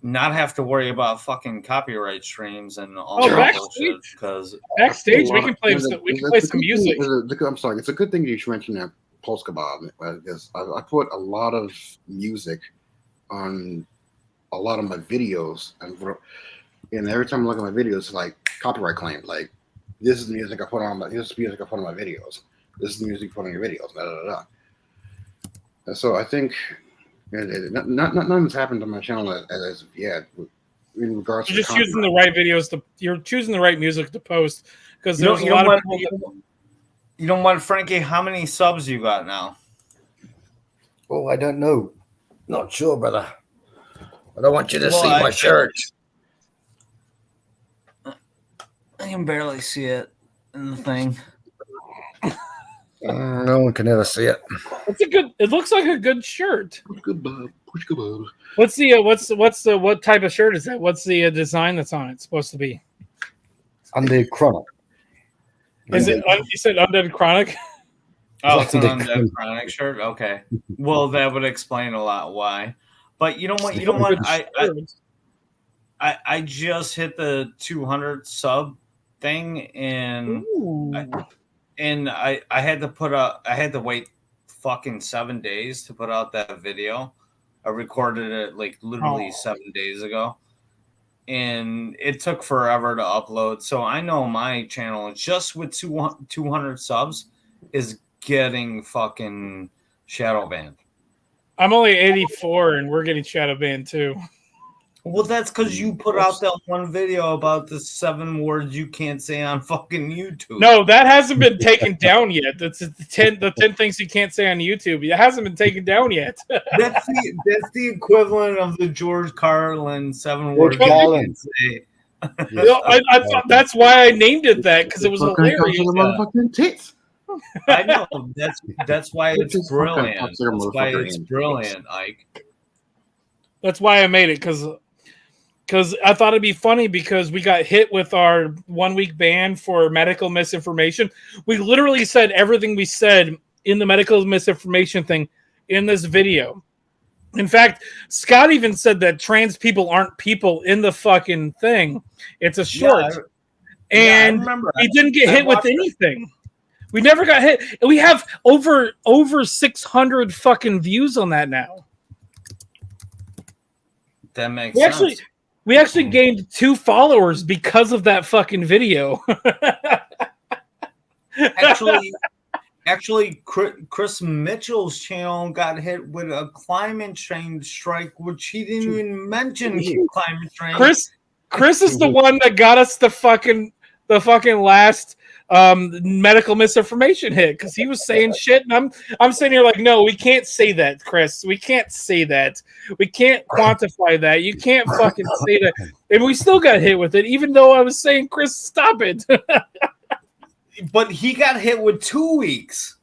not have to worry about fucking copyright streams and all Oh, that bullshit. Because Backstage, we can play some music. I'm sorry. It's a good thing you mentioned that Pulse Kebab, because I put a lot of music on a lot of my videos, and every time I look at my videos, it's like copyright claim. Like, this is the music I put on my videos. This is the music you put on your videos. Da, da, da. And so I think nothing's happened on my channel as of yet. In regards You're to just choosing the right videos you're choosing the right music to post, because there's a lot of people. You know what, Frankie? How many subs you got now? Oh, I don't know. Not sure, brother. I don't want you to see I- my shirt. I can barely see it in the thing. No one can ever see it. It looks like a good shirt. Push kebab. What type of shirt is that? What's the design that's on it supposed to be? Undead Chronic. Is it? You said Undead Chronic. Oh, it's an Undead Undead Chronic shirt. Okay, well, that would explain a lot why. But you know what? I just hit the 200 sub thing, and I had to wait fucking 7 days to put out that video. I recorded it like literally 7 days ago, and it took forever to upload. So I know my channel, just with 200 subs, is getting fucking shadow banned. I'm only 84, and we're getting shadow banned too. Well, that's because you put out that one video about the 7 words you can't say on fucking YouTube. No, that hasn't been taken down yet. That's the 10 things you can't say on YouTube. It hasn't been taken down yet. That's the equivalent of the George Carlin 7 words you Carlin. can't say. No, I thought that's why I named it that, because it was hilarious. Motherfucking tits. I know. That's why it's It's brilliant. fucking That's why motherfucker it's in. brilliant, Ike. That's why I made it, because I thought it'd be funny, because we got hit with our 1 week ban for medical misinformation. We literally said everything we said in the medical misinformation thing in this video. In fact, Scott even said that trans people aren't people in the fucking thing. It's a short. I And remember. we didn't get hit with watched it. anything. We never got hit. And we have over 600 fucking views on that now. That makes We sense. actually gained 2 followers because of that fucking video. Actually, Chris Mitchell's channel got hit with a climate change strike, which he didn't even mention climate change. Chris is the one that got us the fucking last medical misinformation hit because he was saying shit, and I'm sitting here like, no, we can't say that, Chris. We can't say that. We can't quantify that. You can't fucking say that. And we still got hit with it, even though I was saying, Chris, stop it. But he got hit with 2 weeks.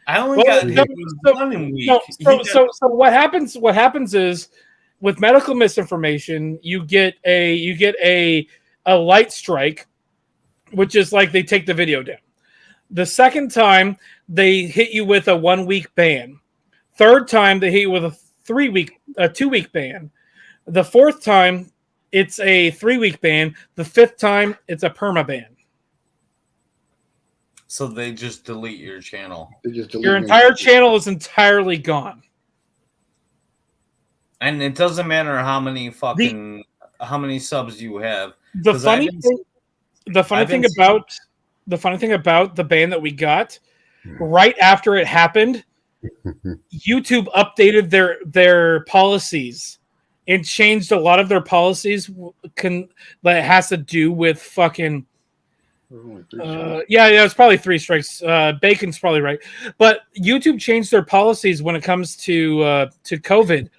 I only Well, got no, hit with so- 1 week. No, He got- so what happens? What happens is with medical misinformation, you get a light strike, which is like they take the video down. The second time they hit you with a 1 week ban. Third time they hit you with a 2 week ban. The fourth time it's a 3 week ban. The fifth time it's a perma ban. So they just delete your channel. They just delete Your me. entire channel is entirely gone. And it doesn't matter how many subs you have. The 'Cause funny I've been- thing, the funny I've thing been about the ban that we got right after it happened, YouTube updated their policies and changed a lot of their policies that has to do with fucking Only 3 strikes. yeah, it's probably 3 strikes. Bacon's probably right, but YouTube changed their policies when it comes to COVID.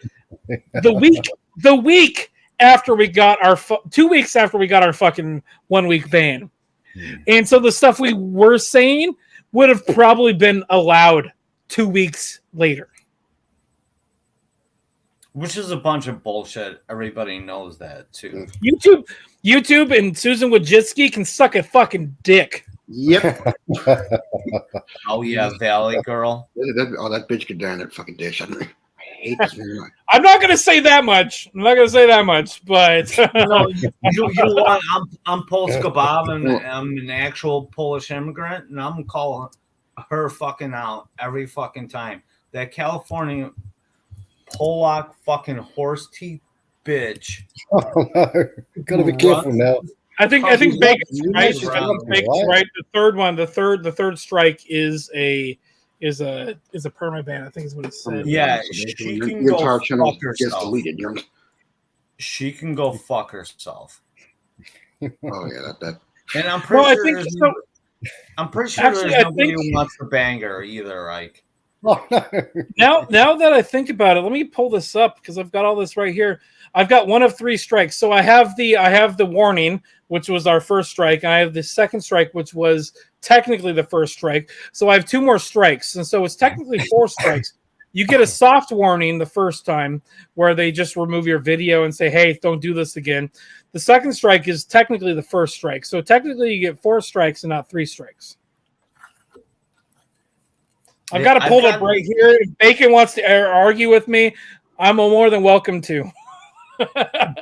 The week after we got our 2 weeks after we got our fucking 1 week ban, and so the stuff we were saying would have probably been allowed 2 weeks later. Which is a bunch of bullshit. Everybody knows that too. YouTube and Susan Wojcicki can suck a fucking dick. Yep. Oh yeah, Valley Girl. That bitch could die in that fucking dish. I hate this man. I'm not gonna say that much. But You know what? I'm Polska Bob, and I'm an actual Polish immigrant, and I'm calling her fucking out every fucking time. That California Polak fucking horse teeth bitch. Oh no, gotta be careful now. I think Bacon's right. She's I think right. Bacon's right. The third one, the third strike is a perma ban. I think is what it said. Yeah, So she basically, can your go entire channel fuck gets herself. deleted. You know? She can go fuck herself. Oh yeah, that. And I'm pretty Well, I sure think there's so. I'm pretty sure Actually, there's I nobody think- who wants to bang her either. Like, Oh no. Now that I think about it, let me pull this up because I've got all this right here. I've got 1 of 3 strikes. So I have the warning, which was our first strike, and I have the second strike, which was technically the first strike. So I have 2 more strikes, and so it's technically 4 strikes. You get a soft warning the first time where they just remove your video and say, "Hey, don't do this again." The second strike is technically the first strike. So technically you get 4 strikes and not 3 strikes. I've got it pulled up right here. If Bacon wants to argue with me, I'm more than welcome to.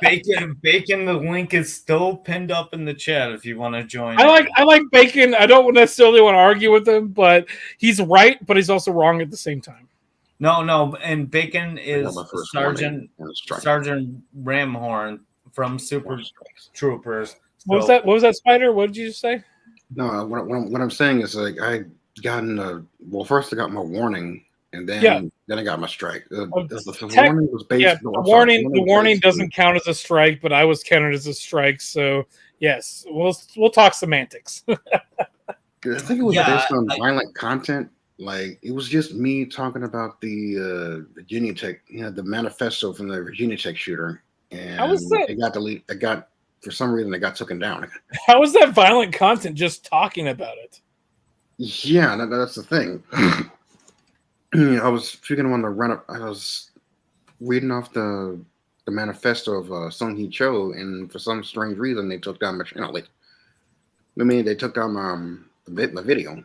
Bacon. The link is still pinned up in the chat if you want to join. I like Bacon. I don't necessarily want to argue with him, but he's right, but he's also wrong at the same time. No, and Bacon I is got my first Sergeant warning and a strike. Sergeant Ramhorn from Super 4 strikes. Troopers. What was So- that? What was that, Spider? What did you just say? No, what I'm saying is like I gotten first I got my warning, and then Yeah. I got my strike. The Tech- warning was based. Yeah, no, the I'm sorry, warning. The was warning based- doesn't count as a strike, but I was counted as a strike. So yes, we'll talk semantics. I think it was Yeah, based on violent content. Like it was just me talking about the Virginia Tech, the manifesto from the Virginia Tech shooter, and How was that? it got deleted. It got for some reason it got taken down. How is that violent content? Just talking about it. Yeah, that's the thing. I was freaking on the run up. I was reading off the manifesto of Sung Hee Cho, and for some strange reason they took down my channel. They took down my video.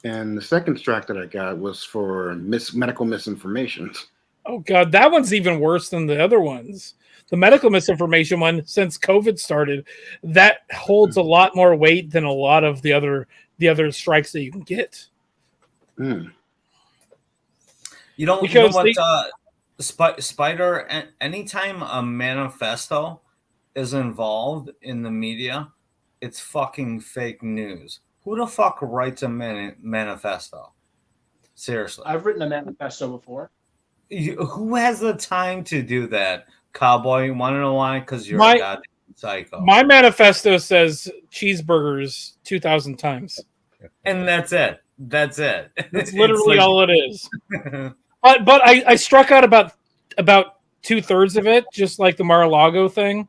And the second strike that I got was for medical misinformation. Oh god, that one's even worse than the other ones. The medical misinformation one, since COVID started, that holds a lot more weight than a lot of the other strikes that you can get. Mm. You know Because what, Spider, anytime a manifesto is involved in the media, it's fucking fake news. Who the fuck writes a manifesto? Seriously. I've written a manifesto before. Who has the time to do that? Cowboy. You want to know why? Because you're My- a goddamn psycho. My manifesto says cheeseburgers 2,000 times. And that's it. That's it. That's literally all it is. all. But I struck out about 2/3 of it, just like the Mar-a-Lago thing.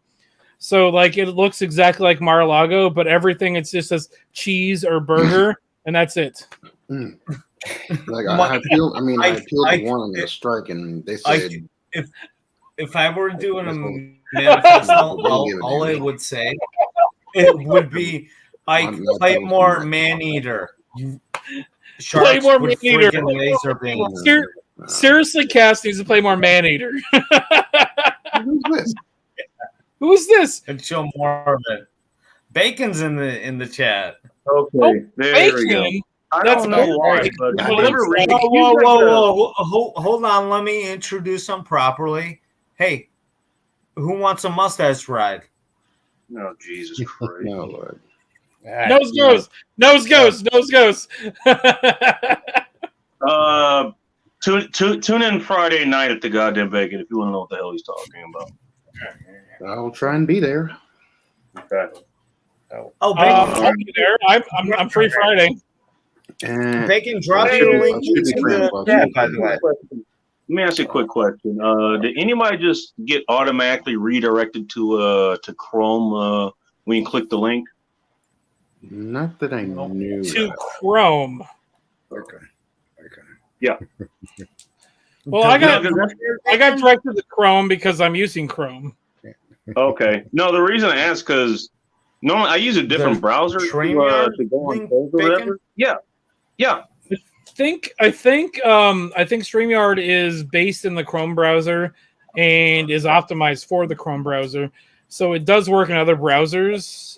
So like it looks exactly like Mar-a-Lago, but everything it's just says cheese or burger, and that's it. Like I appealed. I mean, I appealed I- to one on the strike, and they I- said, If I were doing That's a manifesto, all I damn. would say it would be like I'm not play doing more that. man eater. Play Sharks more with Man-Eater. freaking laser beams. Seriously, Cass needs to play more Man-Eater. Who's this? Who is this? And show more of it. Bacon's in the chat. Okay, Oh, there we go. Bacon. I That's don't know why, bacon. but Yeah, whoever that's- read Whoa. Hold on. Let me introduce him properly. Hey, who wants a mustache ride? Oh, Jesus Christ. No, Lord. Nose goes. Nose goes. Nose goes. Tune in Friday night at the goddamn Bacon if you want to know what the hell he's talking about. I'll try and be there. Okay. Oh, Bacon. I'll be there. I'm free Friday. And Bacon, drop Hey, your link I should be into praying the about chat, you. by the way. Let me ask you a quick question. Did anybody just get automatically redirected to Chrome when you click the link? not that I knew. To that. Chrome. Okay. Well, I got No, 'cause that's- directed to Chrome because I'm using Chrome. Okay. No, the reason I asked because normally I use a different The browser StreamYard to go on link, Chrome or Bacon? whatever. Yeah. I think StreamYard is based in the Chrome browser and is optimized for the Chrome browser. So it does work in other browsers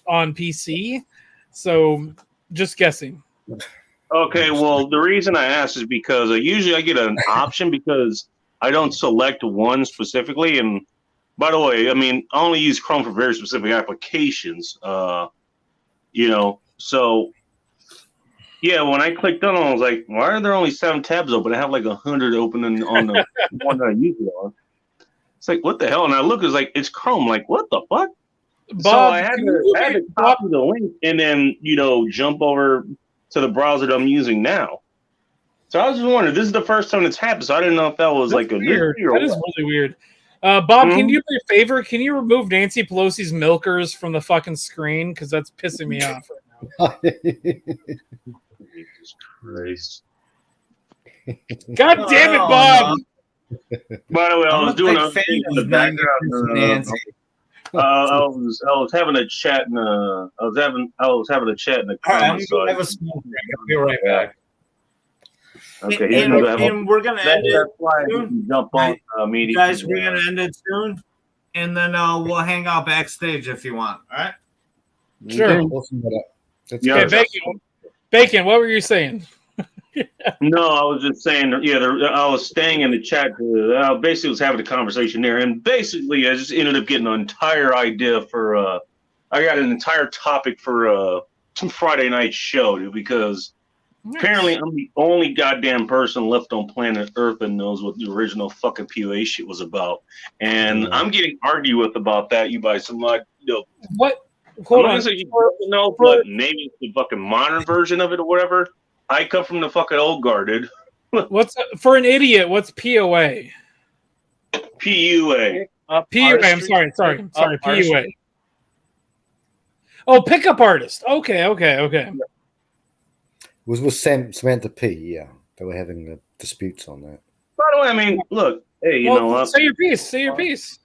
on PC. So just guessing. Okay, well, the reason I asked is because usually I get an option because I don't select one specifically. And by the way, I mean, I only use Chrome for very specific applications. So yeah, when I clicked on it, I was like, why are there only 7 tabs open? I have like 100 open on the one that I use it on. It's like, what the hell? And I look, it's like, it's Chrome. Like, what the fuck? So I had to copy the link and then, jump over to the browser that I'm using now. So I was just wondering, this is the first time it's happened, so I didn't know if that was like a weird. mystery or That is what. really weird. Bob, can Mhm. you do me a favor? Can you remove Nancy Pelosi's milkers from the fucking screen? Because that's pissing me off right Jesus Christ. now. God damn it, Bob! By the way, I I'm was a doing big other fan things in the of background. Nancy. I was having a chat in I was having a chat in the All right, I'm comments. gonna have a smoke break. I'll be right back. Okay, and, he's gonna have a- and we're gonna end it. that's why I didn't jump on media. Guys, we're gonna end it soon, and then we'll hang out backstage if you want. All right. Sure. Awesome. That's Yeah. Okay, Bacon, what were you saying? No, I was just saying. Yeah, I was staying in the chat. I basically was having a conversation there, and basically I just ended up getting an entire idea for. I got an entire topic for some Friday night show, dude, because apparently I'm the only goddamn person left on planet Earth that knows what the original fucking POA shit was about, and Yeah. I'm getting argued with about that. You by some What? I'm Hold not on. gonna say you know, but maybe it's the fucking modern version of it or whatever. I come from the fucking old guard, dude. What's for an idiot? What's POA? PUA. PUA. I'm sorry. PUA. Oh, pickup artist. Okay. was with Samantha P. Yeah, they were having the disputes on that. By the way, I mean, look, hey, you Well, know, say your piece. Say your piece.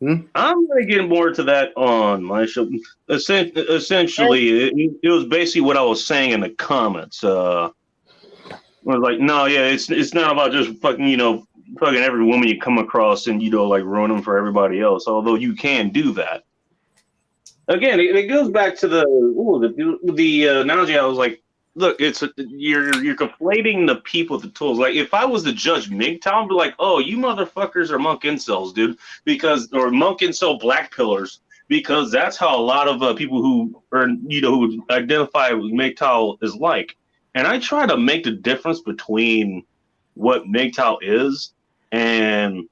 I'm gonna get more to that on my show. Essentially, it was basically what I was saying in the comments. I was like, no, yeah, it's not about just fucking, fucking every woman you come across and like ruin them for everybody else. Although you can do that. Again, it goes back to the analogy. I was like, look, you're conflating the people with the tools. Like, if I was to judge MGTOW, I'd be like, oh, you motherfuckers are monk incels, dude, or monk incel black pillars, because that's how a lot of people who are, who identify with MGTOW is like. And I try to make the difference between what MGTOW is and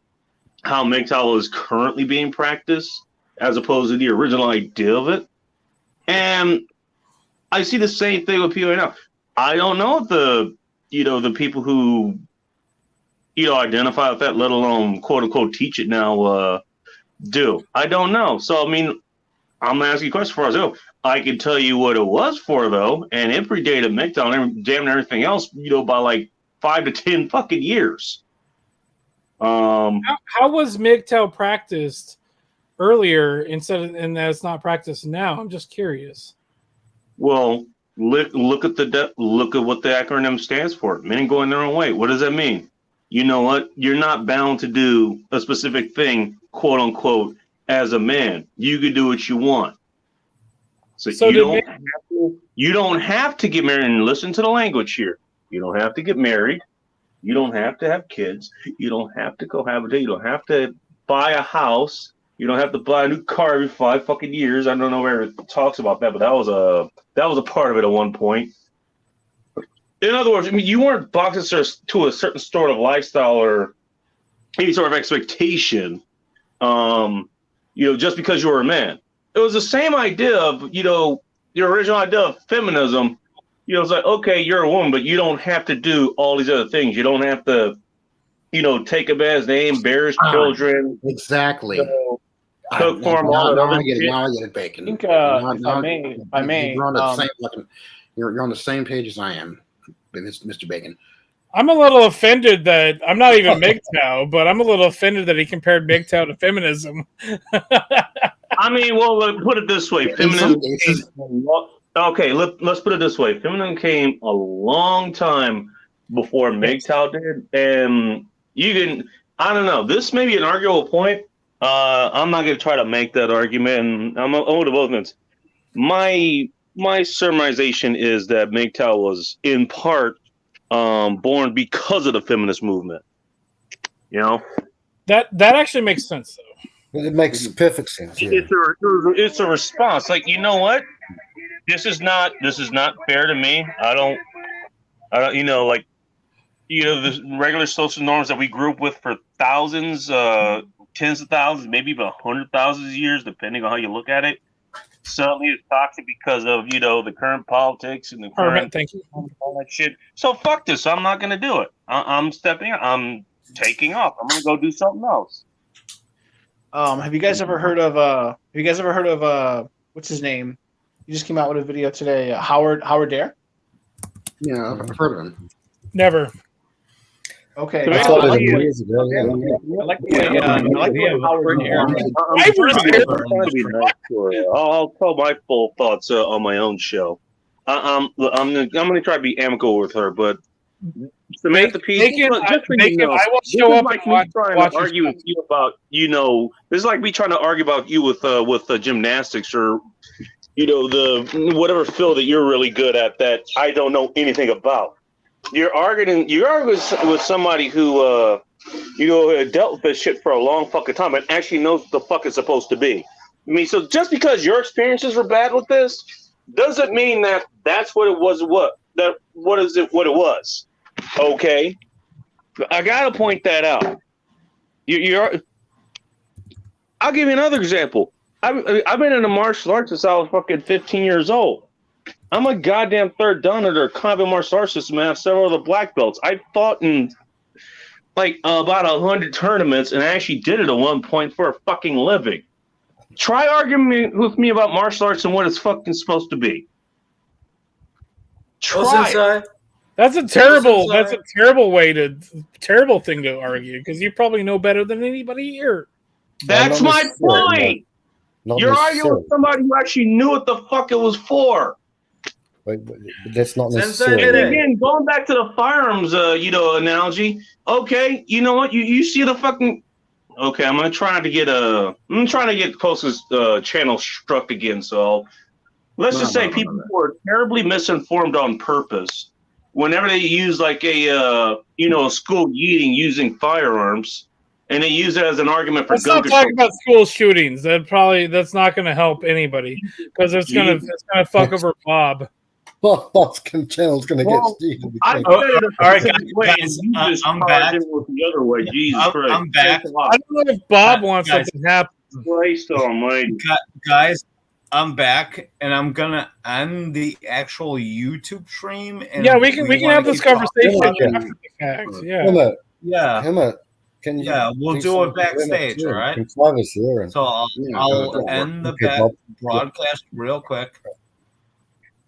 how MGTOW is currently being practiced as opposed to the original idea of it. And I see the same thing with people right now. I don't know if the people who, identify with that, let alone quote unquote teach it now, do. I don't know. So, I mean, I'm going to ask you a question for us. I can tell you what it was for, though, and it predated MGTOW and damn near everything else, by like 5 to 10 fucking years. How was MGTOW practiced earlier and that's not practiced now? I'm just curious. Well, look at what the acronym stands for. Men going their own way. What does that mean? You know what? You're not bound to do a specific thing, quote unquote, as a man. You can do what you want. So you don't have to get married. And listen to the language here. You don't have to get married. You don't have to have kids. You don't have to cohabitate. You don't have to buy a house. You don't have to buy a new car every 5 fucking years. I don't know where it talks about that, but that was a part of it at one point. In other words, I mean, you weren't boxed to a certain sort of lifestyle or any sort of expectation, just because you were a man. It was the same idea of, your original idea of feminism. It's like, okay, you're a woman, but you don't have to do all these other things. You don't have to, take a man's name, bear children. Exactly. Cook for them all. Now I get it, Bacon. I think, if I may, you're on the same page as I am, Mr. Bacon. I'm a little offended that I'm not even MGTOW, but I'm a little offended that he compared MGTOW to feminism. I mean, well, put it this way: feminism. Okay, let's put it this way: feminism came a long time before MGTOW did, and I don't know. This may be an arguable point. I'm not going to try to make that argument, and I'm going to both ends. My surmisation is that MGTOW was in part born because of the feminist movement. That actually makes sense, though. It makes perfect sense. Yeah. It's a response. Like, you know what? This is not fair to me. I don't. The regular social norms that we grew up with for thousands, tens of thousands, maybe even 100,000 years, depending on how you look at it. Suddenly it's toxic because of, the current politics and the current thank you. all that shit. So fuck this. I'm not going to do it. I'm stepping out. I'm taking off. I'm going to go do something else. Have you guys ever heard of what's his name? He just came out with a video today. Howard Dare. Yeah, I've heard of him. Never. Okay. I thought it years ago. Yeah. I like the way Howard Dare. I'll tell my full thoughts on my own show. I'm going to try to be amicable with her, but Samantha P. I will show up and watch argue with you about, this is like me trying to argue about you with gymnastics or, the whatever field that you're really good at that I don't know anything about. You're arguing with somebody who, dealt with this shit for a long fucking time and actually knows what the fuck it's supposed to be. I mean, so just because your experiences were bad with this doesn't mean that that's what it was. What it was? Okay, I gotta point that out. I'll give you another example. I've been in the martial arts since I was fucking 15 years old. I'm a goddamn third dan under a combat martial arts system and I have several other black belts. I fought in like about 100 tournaments and I actually did it at one point for a fucking living. Try arguing with me about martial arts and what it's fucking supposed to be. Try. That's a terrible thing to argue because you probably know better than anybody here. That's my point. You're arguing with somebody who actually knew what the fuck it was for. But that's not necessarily. And again, going back to the firearms, analogy. Okay, you know what? You see the fucking. Okay, I'm trying to get closest channel struck again. So let's just say people who are terribly misinformed on purpose. Whenever they use like a school yeeting using firearms, and they use it as an argument for gun control. Let's not talk about school shootings. That's not going to help anybody because it's going to fuck over Bob. Bob's channel's going to get Well, Steve. I Oh, said it a all right, specific way, guys, and you just I'm charged back. in with the other way. Jesus Christ. I'm back. Thanks a lot. I don't know if Bob wants Guys. something to happen. Christ almighty. Guys, I'm back, and I'm gonna end the actual YouTube stream. And Yeah, we can wanna have this keep talking conversation about it. after the fact. Yeah. Hemmer, Yeah, Hemmer, can you? yeah, we'll do it backstage, all right? Clive is here. And, So Yeah, I'll okay. end the Okay, Bob. broadcast real quick.